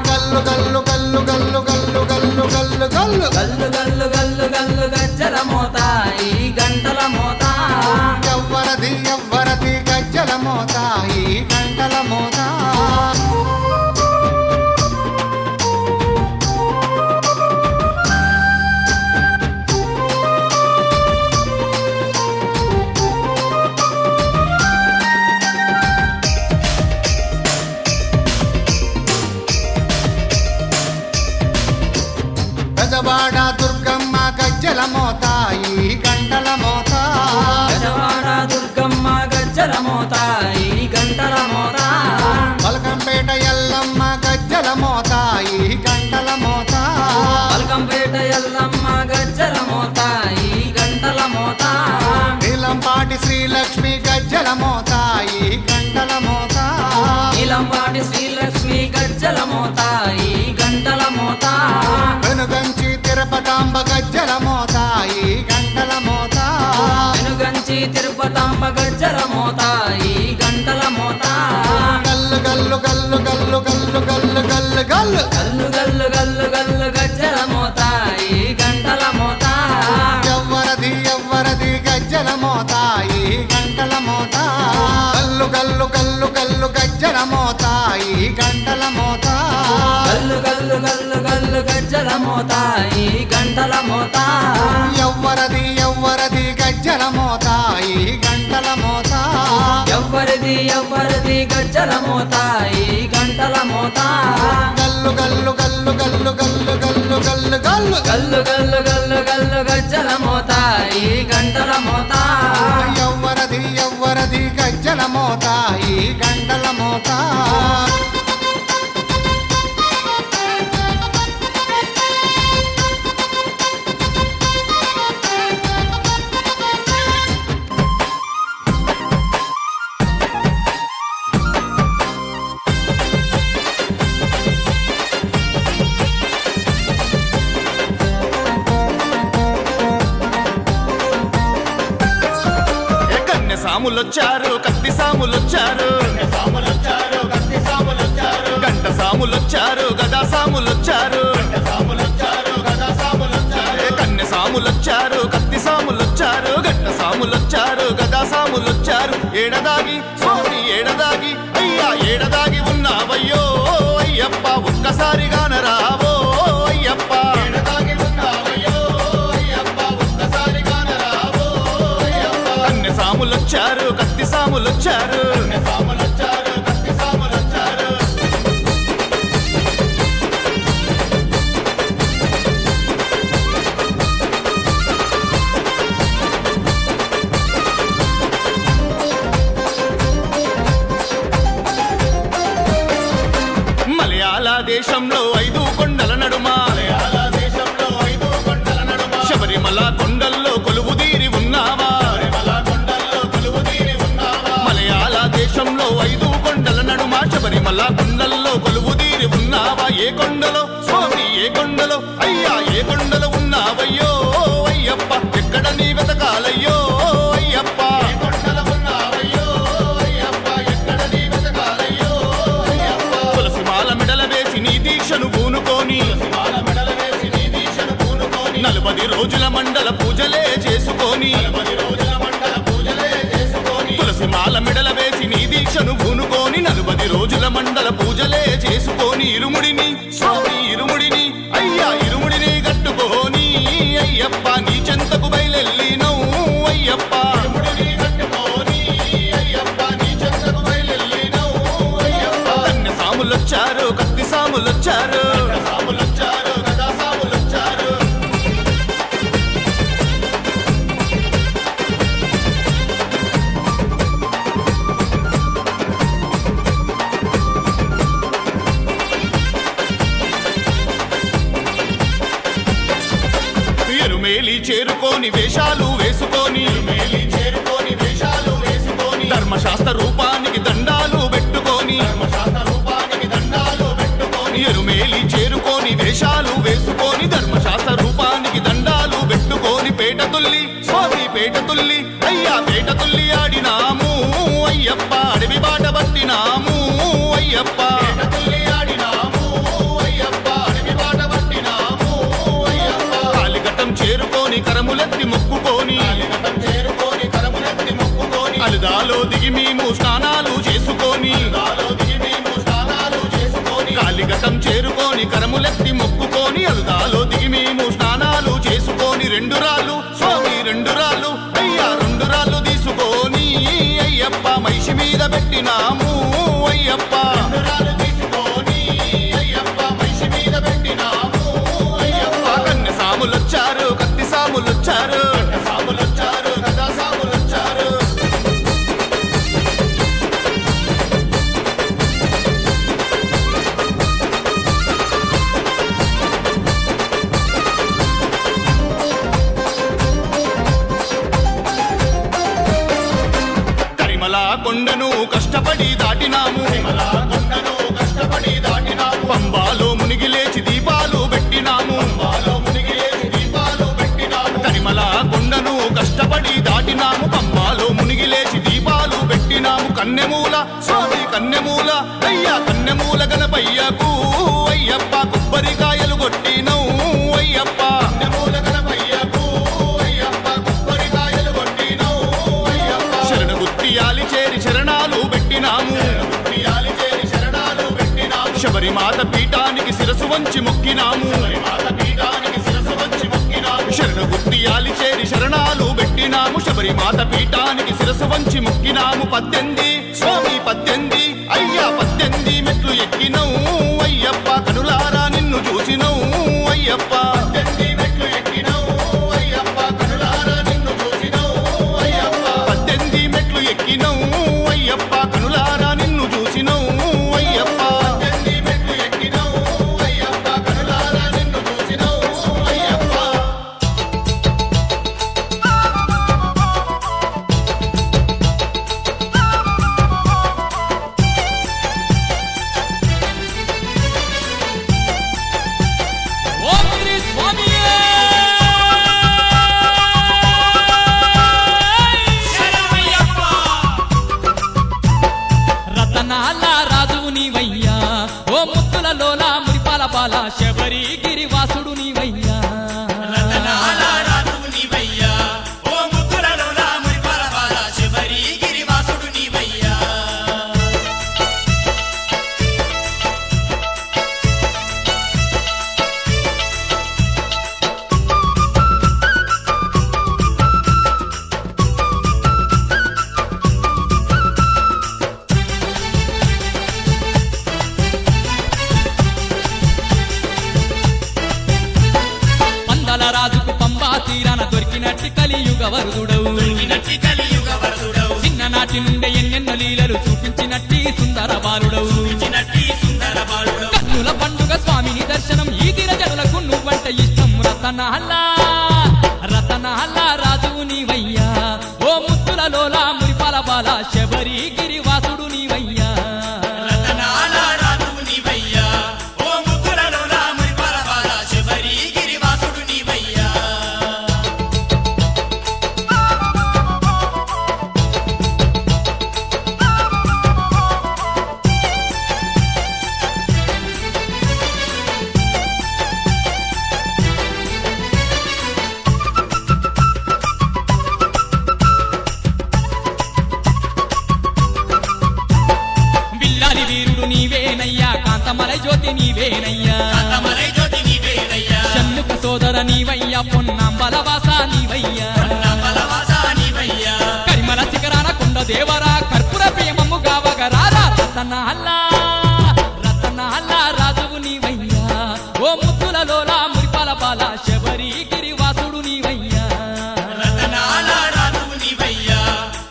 గల్లు గల్లు గల్లు గల్లు గల్లు గల్లు గల్లు గల్లు గల్లు గల్లు గల్లు గల్లు గజ్జల మోత ఈ గంటల మోత ఎవ్వరది ఎవ్వరది గజ్జల మోత ఈ గంటల మోత గజవాడ దుర్గమ్మ గజ్జల మోత ఈ గంటల మోత గజవాడ దుర్గమ్మ గజ్జల మోత ఈ గంటల మోత పలకంపేట ఎల్లమ్మ గజ్జల మోత ఈ గంటల మోత పల్కంపేట ఎల్లమ్మ గజ్జల మోత ఈ గంటల మోత నీలంపాటి శ్రీలక్ష్మి గజ్జల మోత ఈ గంటల మోత నీలంపాటి శ్రీలక్ష్మి గజ్జల మోత ఈ గంటల మోత వెనుగంచి తిరుపతాంబ గజ్జల మోత ఈ గంటల మోత వెనుగంచి తిరుపతాంబ గజ్జల మోత ఈ గంటల మోత గల్లు గల్లు గల్లు గల్లు గల్లు గల్లు గల్లు గల్లు గల్లు గల్లు గల్లు గల్లు గజ్జల మోత ఈ గంటల మోత ఎవ్వరది ఎవ్వరది గజ్జల మోత ఈ గంటల మోత గల్లు గల్లు గల్లు గల్లు గజ్జల మోత ఈ గంటల మోత గల్లు గల్లు గల్లు గల్లు గజ్జల మోత ఈ గంటల మోత ఎవ్వరది ఎవ్వరది గజ్జల మోత ఈ గంటల మోత ఎవ్వరిది ఎవ్వరిది గజ్జల మోత ఈ గంటల మోత గల్లు గల్లు గల్లు గల్లు గల్లు గల్లు గల్లు గల్లు గల్లు గల్లు గల్లు గల్లు గజ్జల మోత ఈ గంటల మోత ఎవ్వరది ఎవ్వరది గజ్జల మోత ఈ గంటల మోత సాములొచ్చారు కత్తి సాములొచ్చారు గంట సాములొచ్చారు గదా సాములొచ్చారు కన్నె సాములొచ్చారు కత్తి సాములొచ్చారు గంట సాములొచ్చారు గదా సాములొచ్చారు ఏడదాగి స్వామి ఏడదాగి అయ్యా ఏడదాగి ఉన్నావయ్యో అయ్యప్ప ఒక్కసారిగాన రావో అయ్యప్ప కన్నె సాములొచ్చారు కత్తి సాములొచ్చారు మలయాళ దేశంలో 5 కొండల నడుమ శబరిమల కొండల్లో కొలువుదీరి ఉన్నావా మలయాళ దేశంలో 5 కొండల నడుమ శబరిమల కొండల్లో కొలువుదీరి ఉన్నావా ఏ కొండలో స్వామి ఏ కొండలో అయ్యా ఏ కొండలో ఉన్నావయ్యో అయ్యప్ప ఎక్కడ నీ వెతకాలయ్యో అయ్యప్ప తులసిమాల మెడల వేసి నీ దీక్షను పూనుకొని 40 రోజుల మండల పూజలే చేసుకొని తులసిమాల మెడల వేసి నీ దీక్షను పూనుకొని 40 రోజుల మండల పూజలే చేసుకొని ఇరుముడిని స్వామి ఇరుముడిని అయ్యా ఇరుముడిని కట్టుకోని అయ్యప్ప నీ చెంతకు బయలెల్లినవు అయ్యప్ప కన్నె సాములొచ్చారు కత్తి సాములొచ్చారు ఎరుమేలి చేరుకోని వేషాలు వేసుకొని ధర్మశాస్త్ర రూపానికి దండాలు పెట్టుకొని ఎరుమేలి చేరుకోని వేషాలు వేసుకొని ధర్మశాస్త్ర రూపానికి దండాలు పెట్టుకొని పేట తుల్లి స్వామి పేట తుల్లి అయ్యా పేట తుల్లి ఆడినాము అయ్యప్ప అడవి బాట పట్టినాము అయ్యప్ప కాలిఘట్టం చేరుకొని కరములెత్తి మొక్కుకొని అలుదాలో దిగి మేము స్నానాలు చేసుకొని కాలిఘట్టం చేరుకొని కరములెత్తి మొక్కుకొని అలుదాలో దిగి మేము స్నానాలు చేసుకొని 2 రాళ్ళు స్వామి 2 రాళ్ళు అయ్యా 2 రాళ్ళు తీసుకొని అయ్యప్ప మైషి మీద పెట్టినాము అయ్యప్ప కన్నె సాములొచ్చారు కత్తి సాములొచ్చారు గదా సాములొచ్చారు కరిమల కొండను కష్టపడి దాటినాము పంబాలో మునిగి లేచి దీపాలు పెట్టినాము కరిమల కొండను కష్టపడి దాటినాము పంబాలో మునిగి లేచి దీపాలు పెట్టినాము కన్నెమూల స్వామి కన్నెమూల అయ్యా కన్నెమూల గణపయ్యకు అయ్యప్ప కొబ్బరికాయలు కొట్టినవు అయ్యప్ప శరణు గుత్తియాలి చేరి శరణాలు పెట్టినాము శబరిమాత పీఠానికి శిరసు వంచి మొక్కినాము శరణు గుత్తియాలి చేరి శరణాలు పెట్టినాము శబరిమాత పీఠానికి శిరసు వంచి మొక్కినాము 18 స్వామి 18 అయ్యా 18 మెట్లు ఎక్కినవు అయ్యప్ప కనులారా నిన్ను చూసినవు అయ్యప్ప 18 మెట్లు ఎక్కినవు అయ్యప్ప కనులారా నిన్ను చూసినవు అయ్యప్ప రతనాల రాజువు నీవయ్యా ఓ ముత్తుల లోలా మురిపాల బాల శబరి గిరివాసుడు నీవయ్యా రతనాల రాజువు నీవయ్యా ఓ ముద్దులలోల మురిపాల బాల శబరి గిరివాసుడు నీవయ్యా పందల రాజుకు పంబా తీరాన దొరికినట్టి కలియుగ వరుదుడవు నట్టి కలియుగ వరదుడవు చిన్ననాటి నుండి ఎన్నెన్నో లీలలు చూపించినట్టి సుందర బాలుడవు నట్టి సుందర బాలుడవు కన్నుల పండుగ స్వామిని దర్శనం ఈ దిన జనులకు నువ్వంట ఇష్టం రతనాల రాజువు నీవయ్యా ఓ ముత్తుల లోలా మురిపాల బాల శబరి గిరివాసుడు నీవయ్యా రతనాల రాజువు నీవయ్యా ఓ ముద్దులలోల మురిపాల బాల శబరి గిరివాసుడు నీవయ్యా బిల్లాలి వీరుడు నీవేనయ్యా కాంతమలై జ్యోతి నీవేనయ్యా కాంతమలై జ్యోతి నీవేనయ్యా షణ్ముఖ సోదర నీవయ్యా పొన్నాంబల వాస నీవయ్యా నమ్మలవాస నీవయ్యా కరిమల శిఖరాన కొండ దేవరా కర్పూర ప్రేమము గావగరారా రతనాల రాజువు నీవయ్యా ఓ ముత్తుల లోలా మురిపాల బాల శబరి గిరివాసుడు నీవయ్యా రతనాల రాజువు నీవయ్యా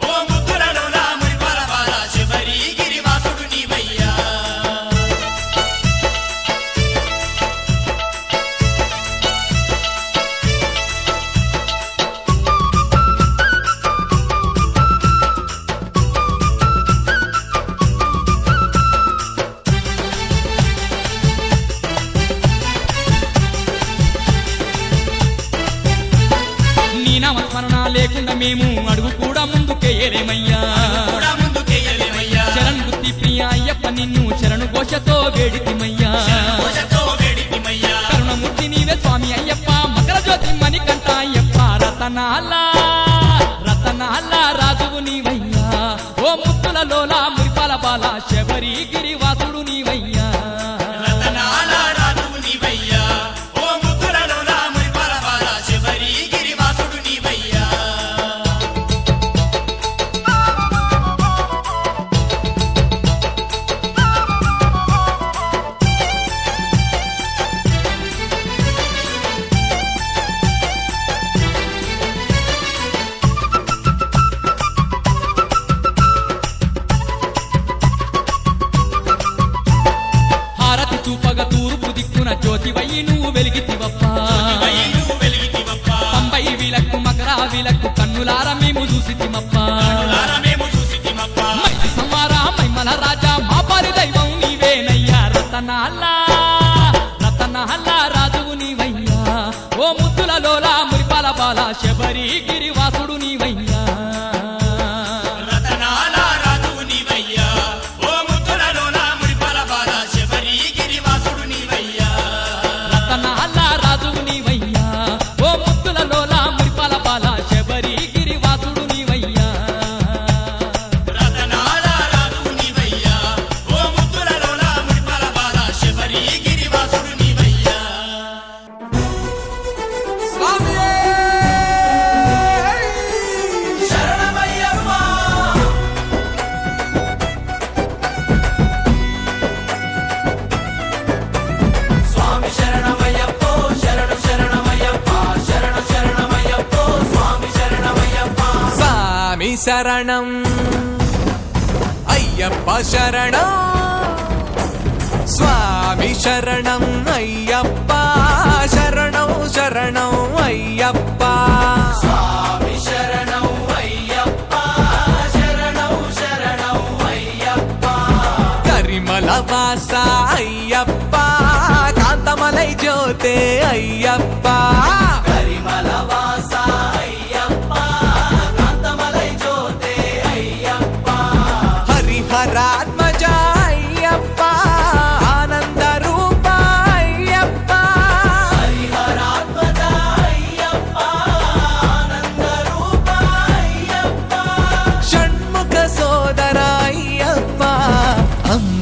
ఓ ముద్దులలోల మురిపాల బాల శబరి గిరివాసుడు నీవయ్యా నీ నామస్మరణ లేకుండా మేము అడుగు కూడా ముందుకేయలేమయ్యా కూడా ముందుకెయ్యలేమయ్యా శరణ్ బుద్ధి ప్రియ అయ్యప్ప నిన్ను శరణు ఘోషతో వేడితిమయ్యా పూజతో వేడితిమయ్యా కరుణమూర్తి నీవే స్వామి అయ్యప్ప మకర జ్యోతి మణికంఠ అయ్యప్ప రతనాల రాజువు నీవయ్యా ఓ ముత్తుల లోలా మురిపాల బాల శబరి గిరివాసుడు నీవయ్యా రతనాల రాజువు నీవయ్యా ఓ ముద్దులలోల మురిపాల బాల శబరి గిరివాసుడు నీవయ్యా హారతి చూపగ తూర్పు దిక్కున జ్యోతివయ్యి నువ్వు వెలిగితివప్పా నువ్వు వెలిగితివప్పా పంబై విలక్కు మకర విలక్కు కన్నులార మేము చూసితిమప్పా మేము చూసితిమప్పా మైతి సంవార మైమల రాజా మా పారి దైవం నీవేనయ్యా రతనాల రాజువు నీవయ్యా ఓ ముద్దుల లోలా మురిపాల బాల శబరి గిరివాసుడు నీవయ్యా రతనాల రాజువు నీవయ్యా ఓ ముద్దులలోల మురిపాల బాల శబరి గిరివాసుడు నీవయ్యా రతనాల రాజువు నీవయ్యా ఓ ముద్దుల లోలా మురిపాల బాల శబరి గిరివాసుడు నీవయ్యా రతనాల రాజువు నీవయ్యా ఓ ముద్దులలోల మురిపాల బాల శబరి గిరివాసుడు నీవయ్యా శరణమయ్యప్ప స్వామి శరణమయ్యప్పో శరణు శరణమయ్యప్ప శరణు శరణమయ్యప్పో స్వామి శరణమయ్యప్ప స్వామి శరణం అయ్యప్ప శరణం స్వామి శరణం అయ్యప్ప శరణం శరణం అయ్యప్ప స్వామి శరణం అయ్యప్ప శరణం శరణం అయ్యప్ప కరిమల వాస అయ్యప్ప కాంతమలై జ్యోతే అయ్యప్ప కరిమల వాస అయ్యప్ప కాంతమలై జ్యోతే అయ్యప్ప హరిహరాత్మజ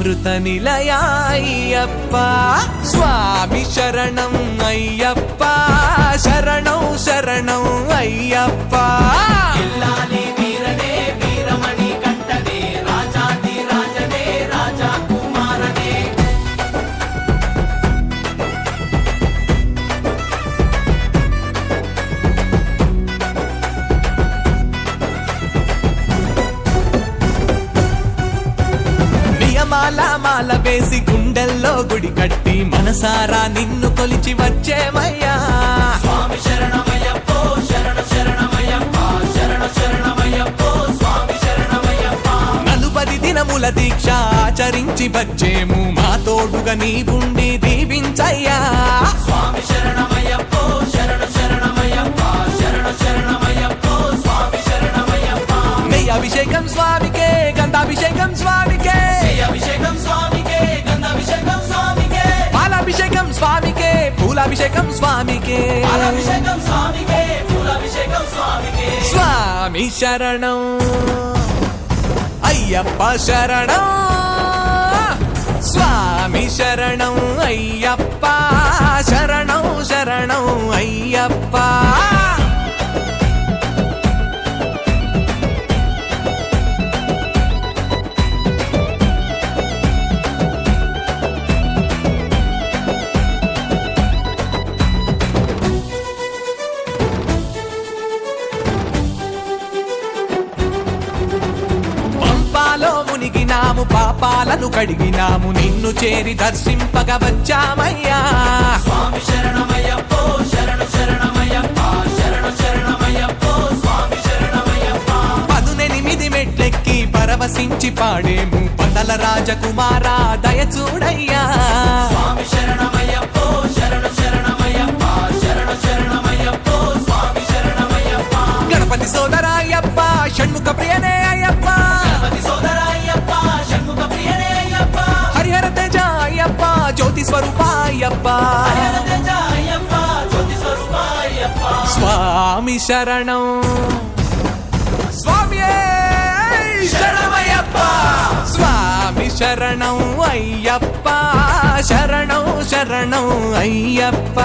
అమృత నిలయ అయ్యప్ప స్వామి శరణం అయ్యప్ప శరణం శరణం అయ్యప్ప ఇల్లాలి వీరనే వీరమణి కంటనే రాజాది రాజనే రాజా కుమారనే నియమాల మాల వేసి గుండెల్లో గుడి కట్టి మనసారా నిన్ను కొలిచి వచ్చేమయ్యా స్వామి శరణమయ్యప్పో శరణ శరణమయ్యప్ప శరణ శరణమయ్యప్పో స్వామి శరణమయ్యప్ప 40 దినముల దీక్ష ఆచరించి వచ్చేము మా తోడుగా నీవుండి దీవించయ్యా స్వామి శరణమయ్యప్పో శరణ శరణమయ్యప్ప శరణ శరణమయ్యప్పో స్వామి శరణమయ్యప్ప నెయ్యి అభిషేకం స్వామికే గంధాభిషేకం స్వామికే అభిషేకం స్వామికే గంధాభిషేకం స్వామికే పాలాభిషేకం స్వామికే పూలాభిషేకం స్వామికే పాలాభిషేకం స్వామికే పూలాభిషేకం స్వామికే స్వామి శరణం అయ్యప్ప శరణం స్వామి శరణం అయ్యప్ప శరణం శరణం అయ్యప్ప పంపాలో మునిగినాము పాపాలను కడిగినాము నిన్ను చేరి దర్శింపగ వచ్చామయ్యా స్వామి శరణమయ్యప్పో శరణ శరణమయ్యప్ప శరణ శరణమయ్యప్పో స్వామి శరణమయ్యప్ప 18 మెట్లెక్కి పరవశించి పాడేము పతల రాజకుమారా దయ చూడయ్యా స్వామి శరణమయ్యప్పో శరణ శరణమయ్యప్ప శరణ శరణమయ్యప్పో స్వామి శరణమయ్యప్ప గణపతి సోదర అయ్యప్ప షణ్ముఖ ప్రియనే అయ్యప్ప గణపతి సోదర అయ్యప్ప షణ్ముఖ ప్రియనే అయ్యప్ప హరిహర తేజ అయ్యప్ప జ్యోతి స్వరూప అయ్యప్ప హరిహర తేజ అయ్యప్ప జ్యోతి స్వరూప అయ్యప్ప స్వామి శరణం స్వామి శరణమయ్యప్ప స్వామి శరణం అయ్యప్ప శరణం శరణం అయ్యప్ప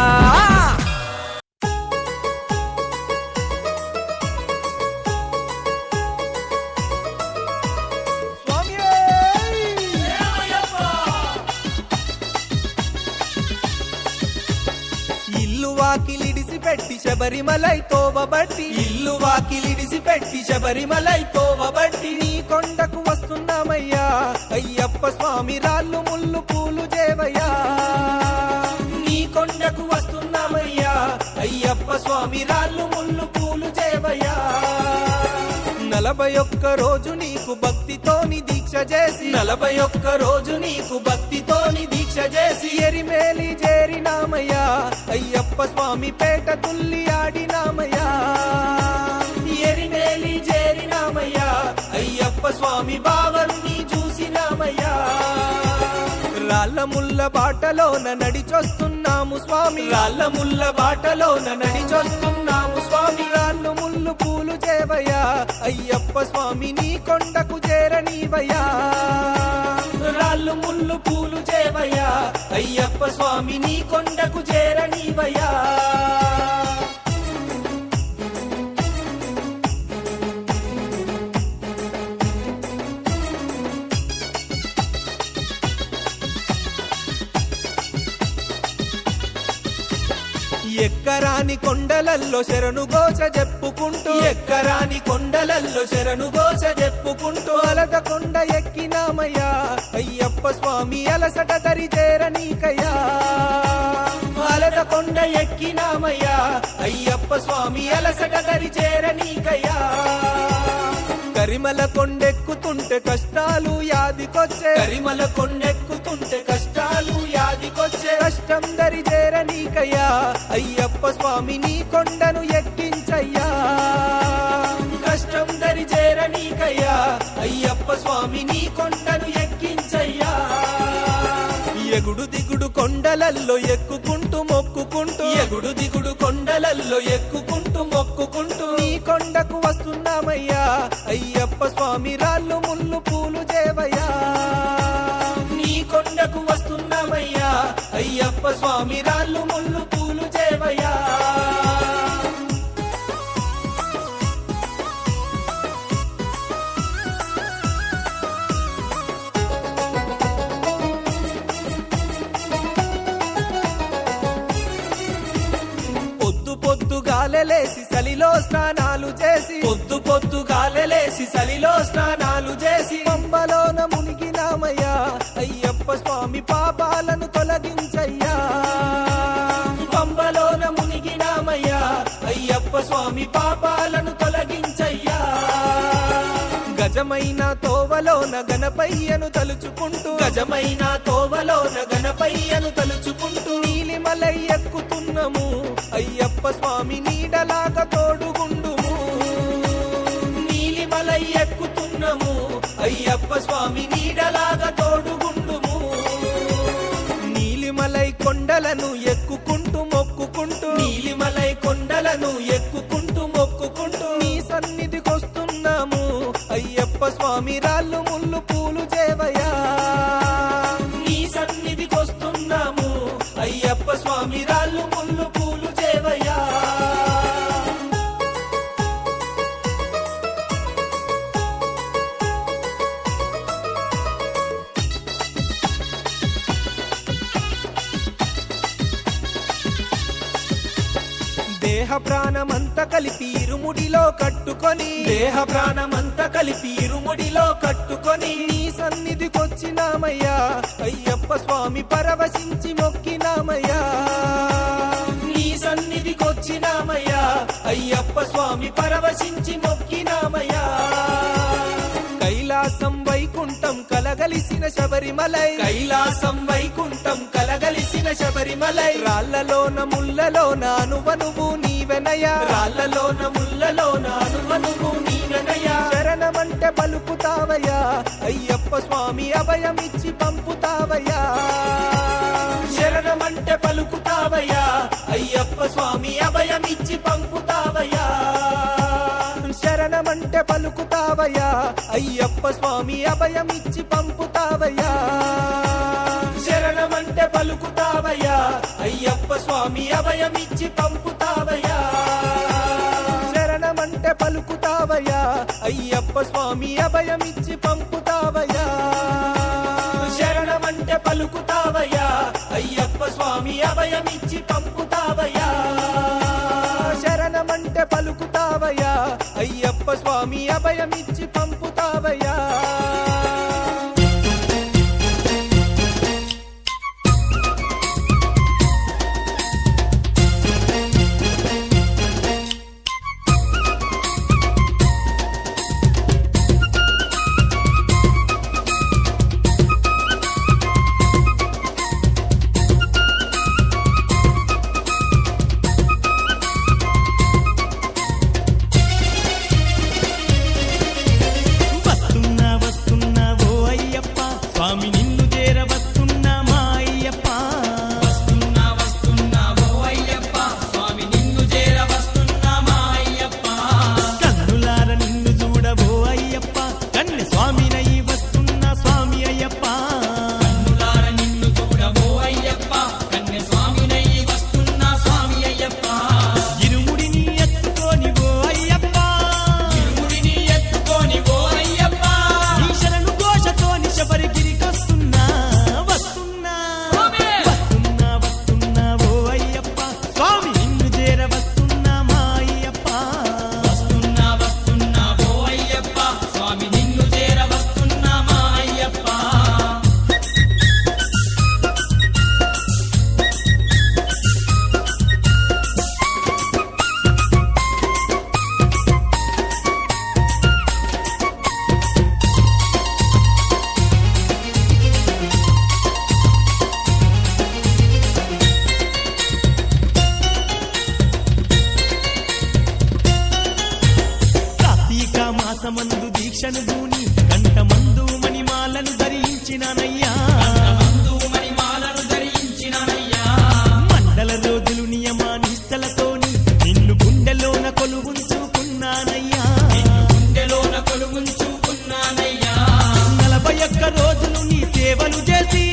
ఇల్లు వాకిలిడిసి పెట్టి శబరిమలై తోవబట్టి ఇల్లు వాకిలిడిసి పెట్టి శబరిమలై తోవబట్టి నీ కొండకు వస్తున్నామయ్యా అయ్యప్ప స్వామి రాళ్ళు ముళ్ళు పూలు చేవయ్యా నీ కొండకు వస్తున్నామయ్యా అయ్యప్ప స్వామి రాళ్ళు ముళ్ళు పూలు చేవయ్యా 41 రోజు నీకు భక్తితోని దీక్ష చేసి 41 రోజు నీకు భక్తితోని దీక్ష చేసి ఎరిమేలి చేరినామయ్యా అయ్యప్ప స్వామి పేట తుల్లి ఆడినామయ్యా ఎరిమేలి చేరినామయ్యా అయ్యప్ప స్వామి బావరుని చూసినామయ్యా రాళ్ళ ముల్ల బాటలోన నడిచొస్తున్నాము స్వామి రాళ్ళ ముల్ల బాటలోన నడిచొస్తున్నాము స్వామి రాళ్ళు ముళ్ళు పూలు చేవయ్యా అయ్యప్ప స్వామి నీ కొండకు చేరనీవయ్యా రాళ్ళు ముళ్ళు పూలు చేవయ్యా అయ్యప్ప స్వామి నీ కొండకు చేరనీవయ్యా ఎక్కరాని కొండలల్లో శరణు గోచ చెప్పుకుంటూ ఎక్కరాని కొండలల్లో శరణు గోచ చెప్పుకుంటూ అలద కొండ ఎక్కినామయ్యా అయ్యప్ప స్వామి అలసట దరి చేరనీకయ్యా అలద కొండ ఎక్కినామయ్యా అయ్యప్ప స్వామి అలసట దరి చేరనీకయ్యా కరిమల కొండెక్కుతుంటే కష్టాలు యాదికొచ్చే కరిమల కొండెక్కుతుంటే కష్టాలు యాదికొచ్చే కష్టం దరి చేరనీకయ్యా అయ్యప్ప స్వామి నీ కొండను ఎక్కించయ్యా కష్టం దరి చేరనీకయ్యా అయ్యప్ప స్వామి నీ కొండను ఎక్కించయ్యా ఎగుడు దిగుడు కొండలల్లో ఎక్కుకుంటూ మొక్కుకుంటూ ఎగుడు దిగుడు కొండలల్లో ఎక్కుకుంటూ మొక్కుకుంటూ నీ కొండకు వస్తున్నామయ్యా అయ్యప్ప స్వామి రాళ్ళు ముళ్ళు పూలు చేవయ్యా స్వామి రాళ్ళు ముళ్ళు పూలు చేవయ్యా పొద్దుగాలలేసి సలిలో స్నానాలు చేసి పొద్దుగాలలేసి సలిలో స్నానాలు చేసి పంబలోన మునిగినామయ్యా అయ్యప్ప స్వామి పాపాలను తొలగించయ్యా పంబలోన మునిగినామయ్యా అయ్యప్ప స్వామి పాపాలను తొలగించయ్యా గజమైన తోవలోన గణపయ్యను తలుచుకుంటూ గజమైన తోవలోన గణపయ్యను తలుచుకుంటూ నీలిమలై ఎక్కుతున్నాము అయ్యప్ప స్వామి నీడలాగా తోడుగుండుము నీలిమలై ఎక్కుతున్నాము అయ్యప్ప స్వామి నీడలాగా తోడుగుండుము నీలిమలై కొండలను ఎక్కుకుంటూ మొక్కుకుంటూ నీలిమలై కొండలను ఎక్కుకుంటూ మొక్కుకుంటూ నీ సన్నిధికొస్తున్నాము అయ్యప్ప స్వామి రాళ్ళు ముళ్ళు పూలు చేవయ్యా నీ సన్నిధికొస్తున్నాము అయ్యప్ప స్వామి రాళ్ళు ముళ్ళు పూలు చేవయ్యా దేహ ప్రాణమంతా కలిపి ఇరుముడిలో కట్టుకొని దేహ ప్రాణమంతా కలిపి ఇరుముడిలో కట్టుకొని నీ సన్నిధికొచ్చినామయ్యా అయ్యప్ప స్వామి పరవశించి మొక్కినామయ్యా నీ సన్నిధికొచ్చినామయ్యా అయ్యప్ప స్వామి పరవశించి మొక్కినామయ్యా కైలాసం వైకుంఠం కలగలిసిన శబరిమలై కైలాసం వైకుంఠం కలగలిసిన శబరిమలై రాళ్లలోన ముళ్ళలోన అనువనువు నీవెనయా రాళ్లలోన ముళ్ళలోన అనువనువు నీవెనయా శరణమంటే పలుకుతావయ్యా అయ్యప్ప స్వామి అభయమిచ్చి పంపుతావయ్యా శరణమంటే పలుకుతావయ్యా అయ్యప్ప స్వామి అభయమిచ్చి పంపుతావయ్యా శరణమంటే పలుకుతావయ్యా అయ్యప్ప స్వామి అభయమిచ్చి పంపుతావయ్యా శరణమంటే పలుకుతావయ్యా అయ్యప్ప స్వామి అభయమిచ్చి పంపుతావయ్యా శరణమంటే పలుకుతావయ్యా అయ్యప్ప స్వామి అభయమిచ్చి పంపుతావయ్యా శరణమంటే పలుకుతావయ్యా అయ్యప్ప స్వామి అభయమిచ్చి పంపుతావయ్యా శరణమంటే పలుకుతావయ్యా అయ్యప్ప స్వామి అభయమిచ్చి పంపుతావయ్యా మాసమందు దీక్షను భూని కంఠమందు మణిమాలను ధరించినానయ్యా మండల రోజులు నియమ నిష్టలతోని నిన్ను గుండెలోన కొలువుంచుకున్నానయ్యా 41 రోజులు నీ సేవలు చేసి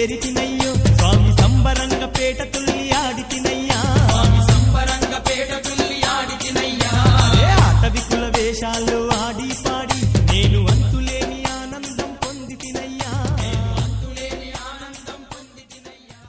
చేరితినయ్యో స్వామి సంబరంగ పేట తుల్లి ఆడితినయ్యా స్వామి సంబరంగ పేట తుల్లి ఆడితినయ్యా అటవి కుల వేషాల్లో ఆడి పాడి నేను అంతులేని ఆనందం పొందితినయ్యా నేను అంతులేని ఆనందం పొందితినయ్యా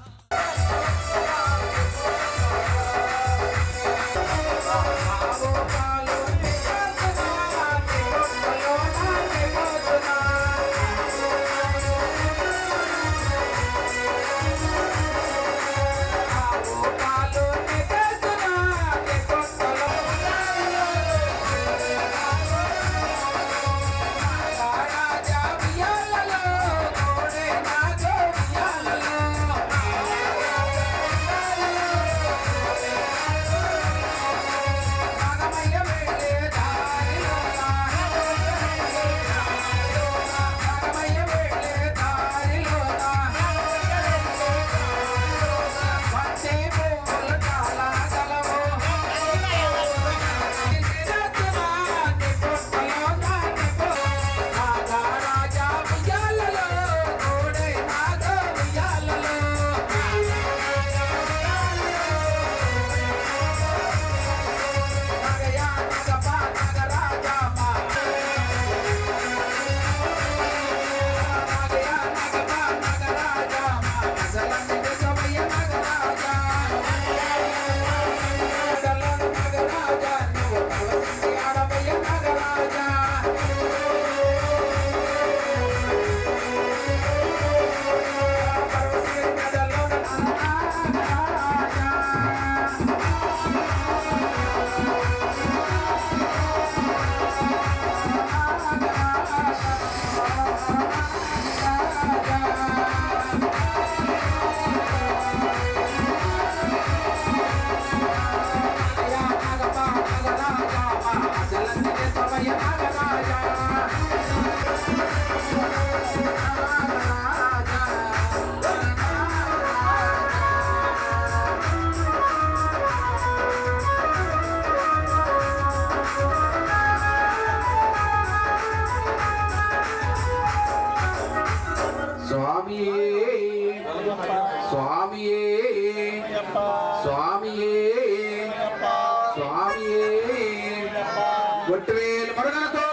ఒట్టివేలు మరుగనతో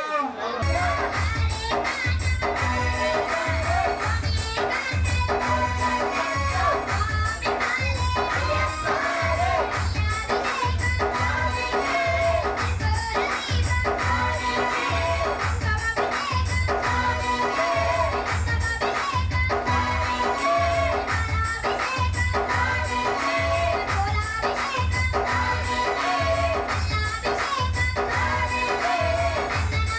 Thank you.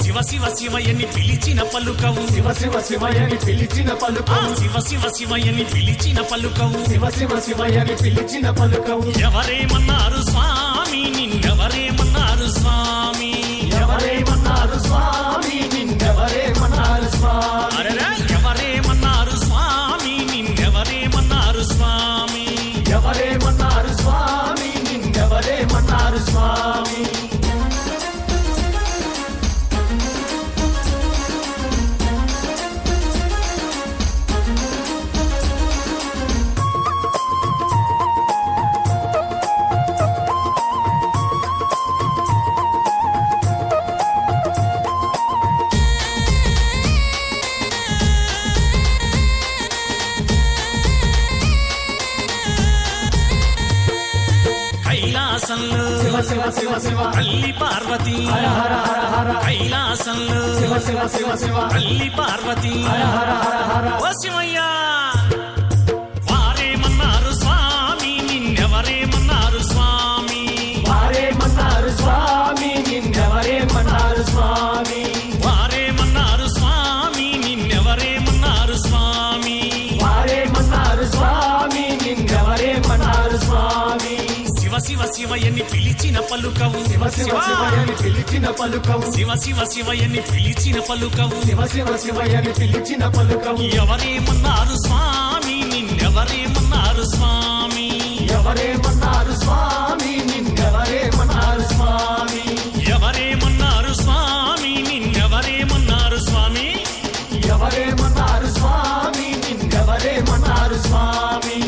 శివ శివ శివయని పిలిచిన పలుకవు శివ శివ శివయని పిలిచిన పలుకవు శివ శివ శివయని పిలిచిన పలుకవు శివ శివ శివయని పిలిచిన పలుకవు ఎవరేమన్నారు స్వామి నిన్నెవరేమన్నారు స్వామి ఎవరేమన్నారు స్వామి నిన్నెవరేమన్నారు స్వామి అరెరే ఎవరేమన్నారు స్వామి నిన్నెవరేమన్నారు స్వామి ఎవరేమన్నారు స్వామి నిన్నెవరేమన్నారు స్వామి కైలాసంలో శివ శివ శివ శివ తల్లి పార్వతి హర హర హర హర కైలాసంలో శివ శివ శివ శివ తల్లి పార్వతి హర హర హర హర ఓ శివయ్య వారేమన్నారు స్వామి నిన్నెవరేమన్నారు స్వామి వారేమన్నారు స్వామి నిన్నెవరేమన్నారు స్వామి వారేమన్నారు స్వామి నిన్నెవరేమన్నారు స్వామి వారేమన్నారు స్వామి నిన్నెవరేమన్నారు స్వామి శివ శివ శివయని పిలిచిన పలుకవు శివ శివ శివయని పిలిచిన పలుకవు శివ శివ శివయని పిలిచిన పలుకవు శివ శివ శివయని పిలిచిన పలుకవు ఎవరేమన్నారు స్వామి నిన్నెవరేమన్నారు స్వామి ఎవరేమన్నారు స్వామి నిన్నెవరేమన్నారు స్వామి ఎవరేమన్నారు స్వామి నిన్నెవరేమన్నారు స్వామి ఎవరేమన్నారు స్వామి నిన్నెవరేమన్నారు స్వామి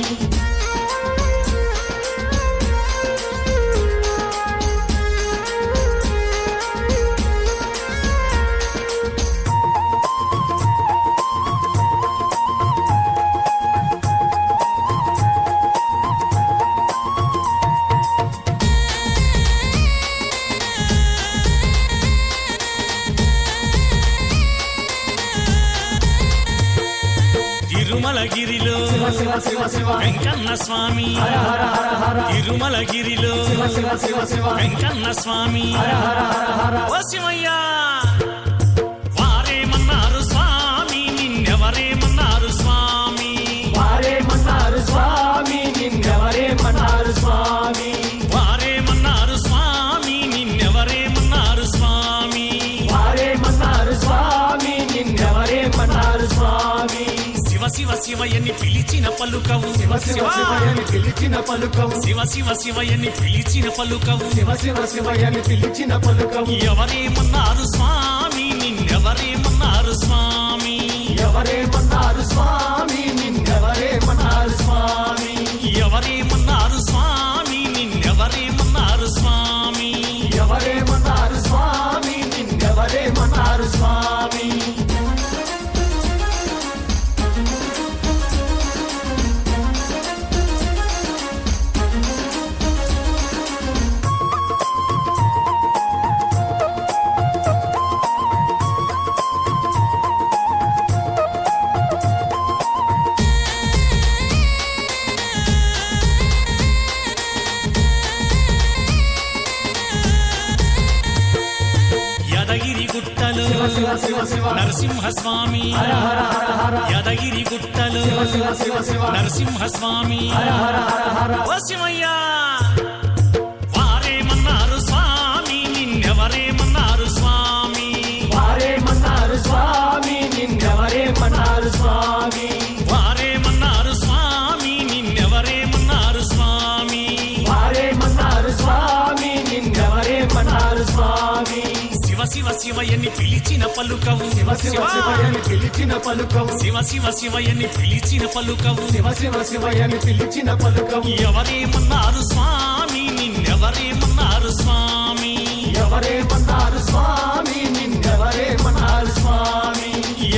తిరుమలగిరిలో శివ శివ శివ శివ వెంకన్న స్వామి హర హర హర హర తిరుమలగిరిలో శివ శివ శివ శివ వెంకన్న స్వామి హర హర హర హర ఓ శివయ్య వారేమన్నారు స్వామి నిన్నెవరేమన్నారు స్వామి వారేమన్నారు స్వామి నిన్నెవరేమన్నారు స్వామి వారేమన్నారు స్వామి నిన్నెవరేమన్నారు స్వామి వారేమన్నారు స్వామి నిన్నెవరేమన్నారు స్వామి శివ శివ శివయని పిలిచిన పలుకవు శివ శివ శివయని పిలిచిన పలుకవు శివ శివ శివయని పిలిచిన పలుకవు శివ శివ శివయని పిలిచిన పలుకవు ఎవరేమన్నారు స్వామి నిన్నెవరేమన్నారు స్వామి ఎవరేమన్నారు స్వామి నిన్నెవరేమన్నారు స్వామి ఎవరేమన్నారు స్వామి నిన్నెవరేమన్నారు స్వామి ఎవరేమన్నారు స్వామి నిన్నెవరేమన్నారు స్వామి యాదగిరి గుట్టలు శివ శివ శివ శివ నరసింహస్వామి హర హర హర హర యాదగిరి గుట్టలు శివ శివ శివ శివ నరసింహస్వామి హర హర హర హర ఓ శివయ్య వారేమన్నారు స్వామి నిన్నెవరేమన్నారు స్వామి వారేమన్నారు స్వామి నిన్నెవరేమన్నారు స్వామి వారేమన్నారు స్వామి నిన్నెవరేమన్నారు స్వామి వారేమన్నారు స్వామి నిన్నెవరేమన్నారు స్వామి శివ శివ శివయని పిలిచిన పలుకవు శివ శివ శివయని పిలిచిన పలుకవు శివ శివ శివయని పిలిచిన పలుకవు శివ శివ శివయని పిలిచిన పలుకవు ఎవరేమన్నారు స్వామి నిన్నెవరేమన్నారు స్వామి ఎవరేమన్నారు స్వామి నిన్నెవరేమన్నారు స్వామి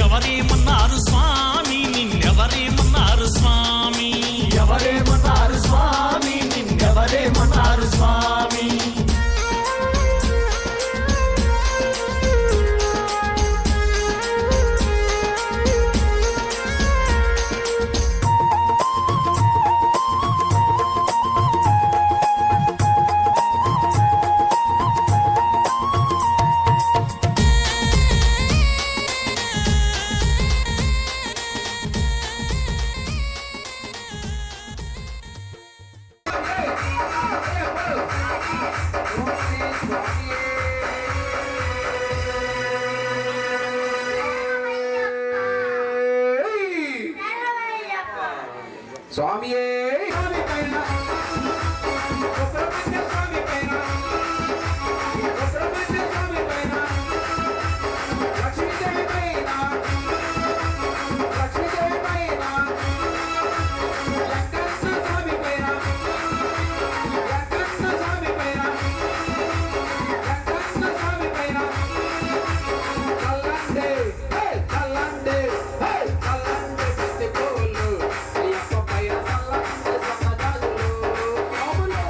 ఎవరేమన్నారు స్వామి నిన్నెవరేమన్నారు స్వామి ఎవరేమన్నారు స్వామి నిన్నెవరేమన్నారు స్వామి స్వామియే స్వామి పైన సుబ్రహ్మణ్య స్వామి పైన సుబ్రహ్మణ్య స్వామి పైన లక్ష్మీదేవి పైన లక్ష్మీదేవి పైన వెంకన్న స్వామి పైన వెంకన్న స్వామి పైన వెంకన్న స్వామి పైన చల్లండి చల్లండి చల్లండి బంతి పూలు అయ్యప్ప పైన చల్లండి సన్నజాజులు స్వాములు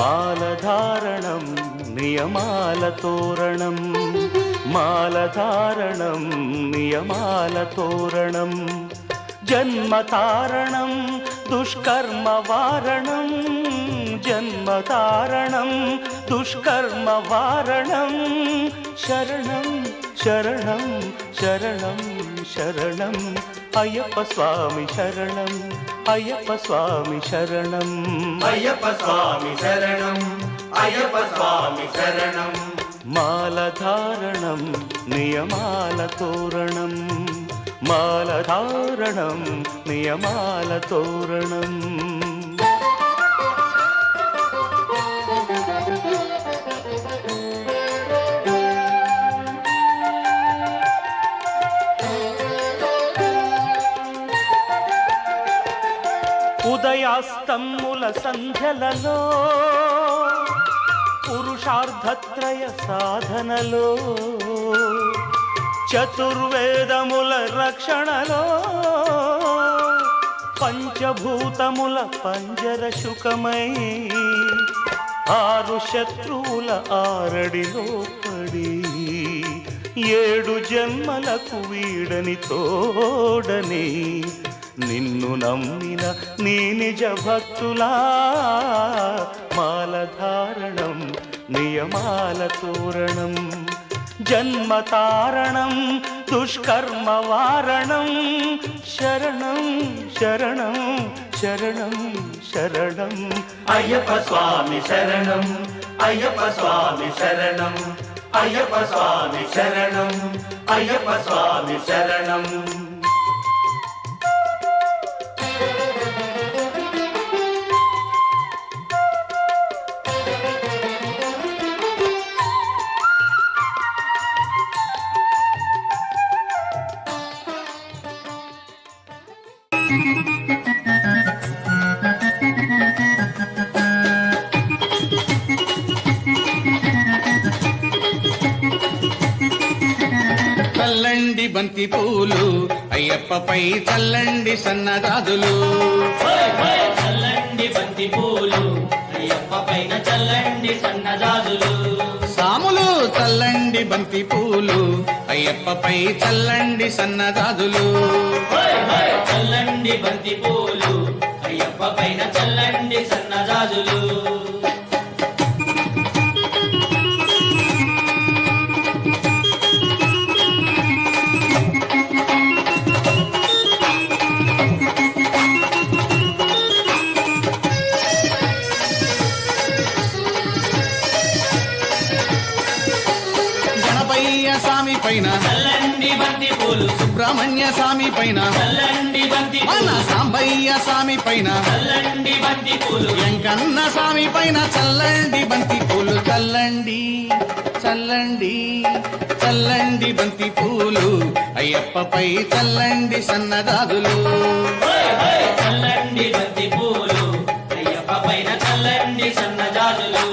మాలధారణం నియమాల తోరణం మాలధారణం నియమాల తోరణం జన్మతారణం దుష్కర్మ వారణం జన్మతారణం దుష్కర్మ వారణం శరణం శరణం శరణం శరణం అయ్యప్ప స్వామి శరణం అయ్యప్ప స్వామి శరణం అయ్యప్ప స్వామి శరణం అయ్యప్ప స్వామి శరణం మాలధారణం నియమాల తోరణం మాలధారణం నియమాల తోరణం ఉదయాస్తముల సంధ్యలలో పురుషార్థత్రయ సాధనలో చతుర్వేదముల రక్షణలో పంచభూతముల పంజర శుకమై ఆరు శత్రువుల ఆరడిలో పడి 7 జన్మలకు వీడని తోడని నిన్ను నమ్మిన నీ నిజ భక్తులా మాలధారణం నియమాల తోరణం జన్మతారణం దుష్కర్మ వారణం శరణం శరణం శరణం శరణం అయ్యప్ప స్వామి శరణం అయ్యప్ప స్వామి శరణం అయ్యప్ప స్వామి శరణం అయ్యప్ప స్వామి శరణం చల్లండి బంతి పూలు అయ్యప్పపై చల్లండి సన్నజాజులు చల్లండి బంతి పూలు అయ్యప్ప పైన చల్లండి సన్నజాజులు సాములు చల్లండి బంతి పూలు అయ్యప్పపై చల్లండి సన్నజాజులు చల్లండి బంతి పూలు అయ్యప్ప పైన చల్లండి సన్నజాజులు స్వామి పైన చల్లండి బంతి పూలు సుబ్రహ్మణ్య స్వామి పైన చల్లండి బంతి మన సాంబయ్య స్వామి పైన చల్లండి బంతి పూలు వెంకన్న స్వామి పైన చల్లండి బంతి పూలు చల్లండి చల్లండి చల్లండి బంతి పూలు అయ్యప్పపై చల్లండి సన్నజాజులు చల్లండి బంతి పూలు అయ్యప్ప పైన చల్లండి సన్నజాజులు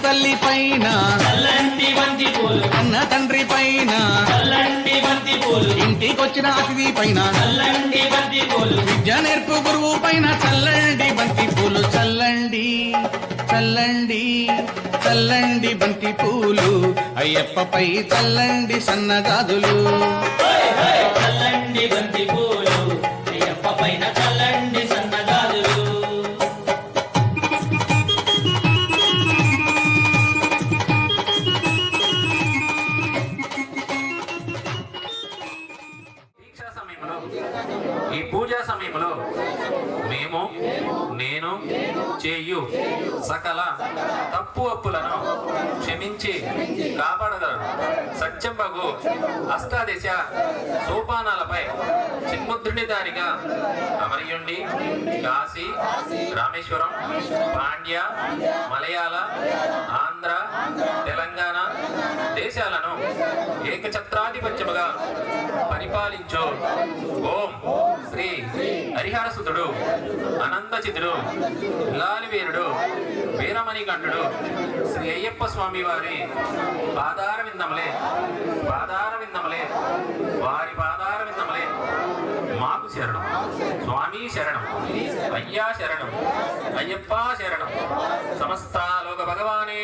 తల్లి పైన చల్లండి బంతి పూలు అన్న తండ్రి పైన చల్లండి బంతి పూలు ఇంటికొచ్చిన అతిథి పైన చల్లండి బంతి పూలు విద్య నేర్పు గురువు పైన చల్లండి బంతి పూలు చల్లండి చల్లండి చల్లండి బంతి పూలు అయ్యప్పపై చల్లండి సన్నజాజులు చల్లండి బంతి పూలు అయ్యప్ప పైన చల్లండి సన్నజాజులు ఈ పూజా సమయంలో మేము నేను చేయు సకల తప్పు అప్పులను క్షమించి కాపాడగలడు సత్యంబగు అష్టాదశ సోపానాలపై చిన్ముద్రుని దారిగా అమరియుండి కాశీ రామేశ్వరం పాండ్య మలయాళ ఆంధ్ర తెలంగాణ దేశాలను ఏకఛత్రాధిపత్యముగా పరిపాలించు ఓం శ్రీ హరిహరసుతుడు అనంతచితుడు లాలివీరుడు వీరమణికంఠుడు శ్రీ అయ్యప్ప స్వామి వారి పాదార విందములే వారి పాదార విందములే మాకు శరణం స్వామి శరణం అయ్యా శరణం అయ్యప్ప శరణం సమస్త లోక భగవానే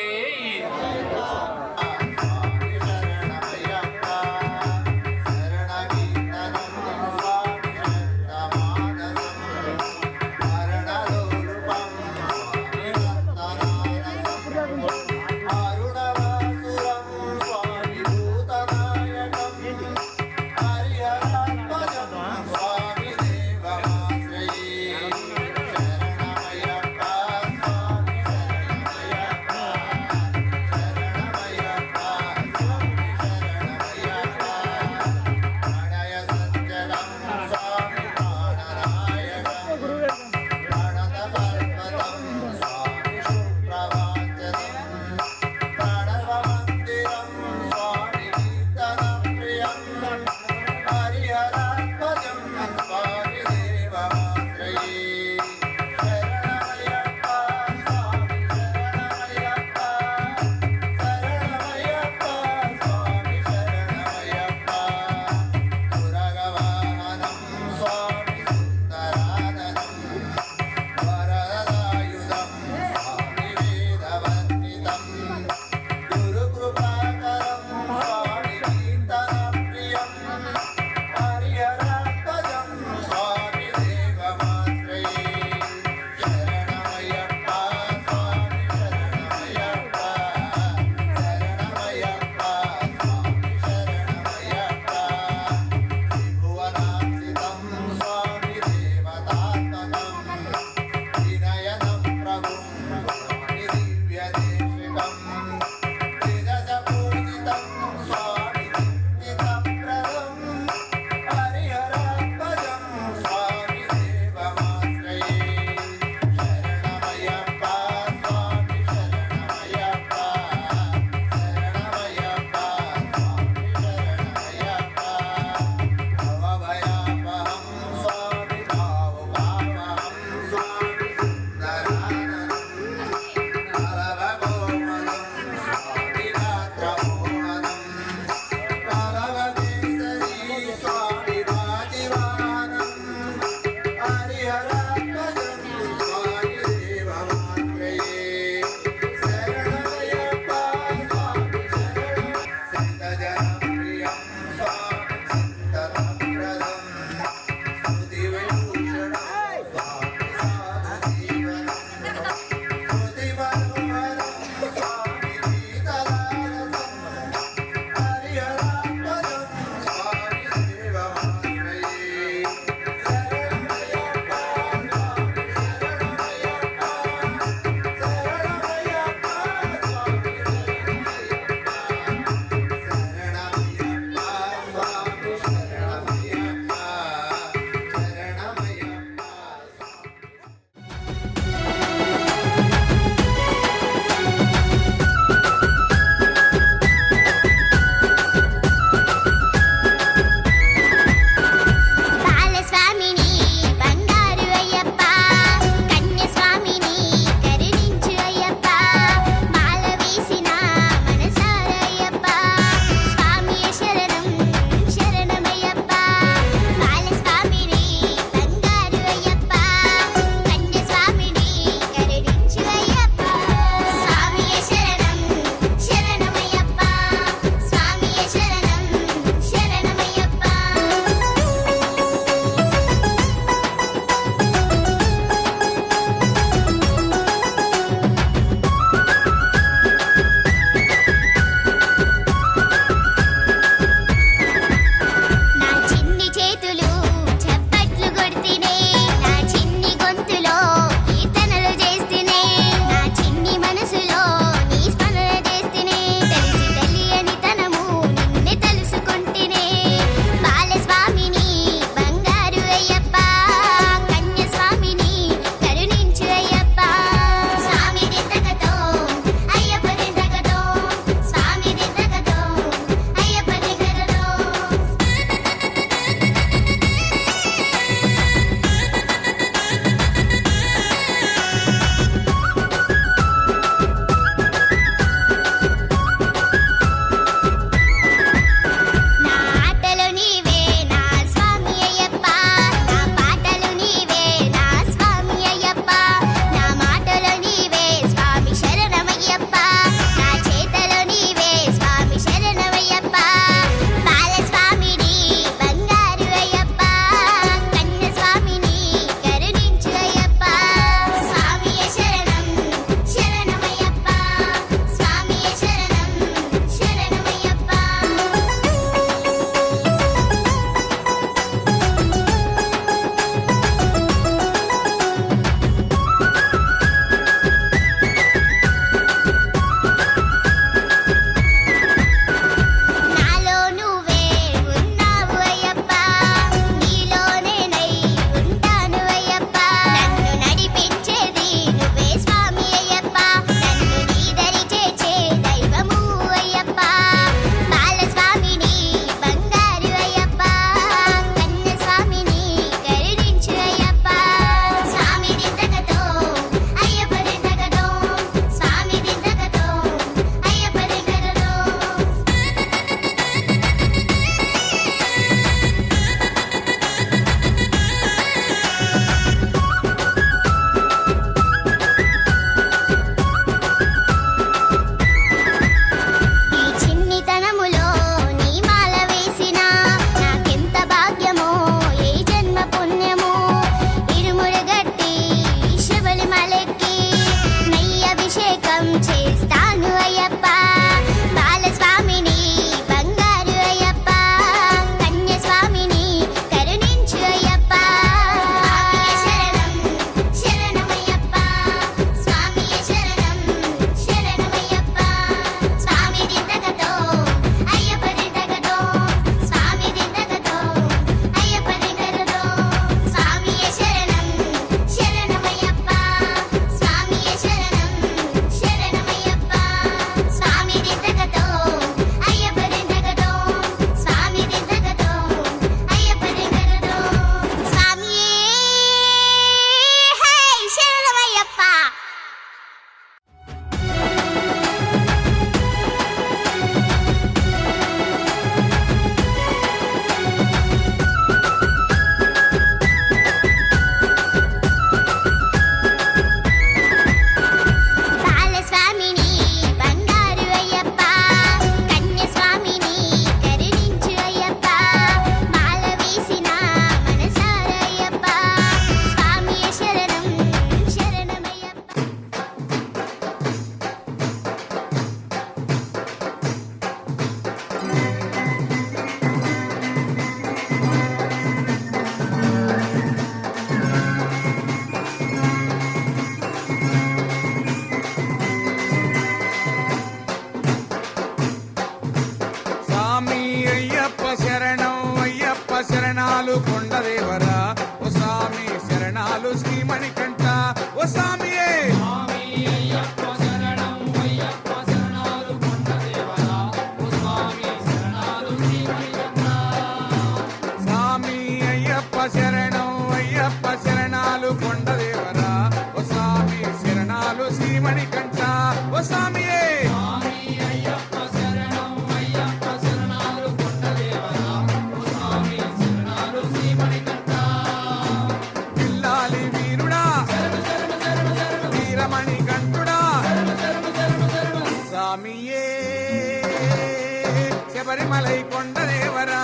జై కొండదేవరా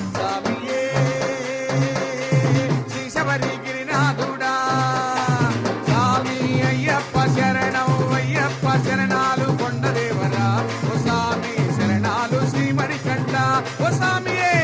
స్వామియే శ్రీ శబరి గిరినాథుడా స్వామి అయ్యప్ప శరణం అయ్యప్ప శరణాలు కొండదేవరా ఓ స్వామి శరణాలు శ్రీమణికంఠ ఓ స్వామియే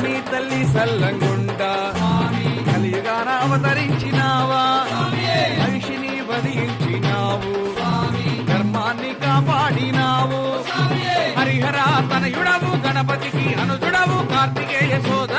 మీ తల్లి సల్లంగుండా కలియుగాన అవతరించినావా మనిషిని వధించినావు ధర్మాన్ని కాపాడినావు హరిహర తనయుడవు గణపతికి అనుజుడవు కార్తికేయ సోదరుడవు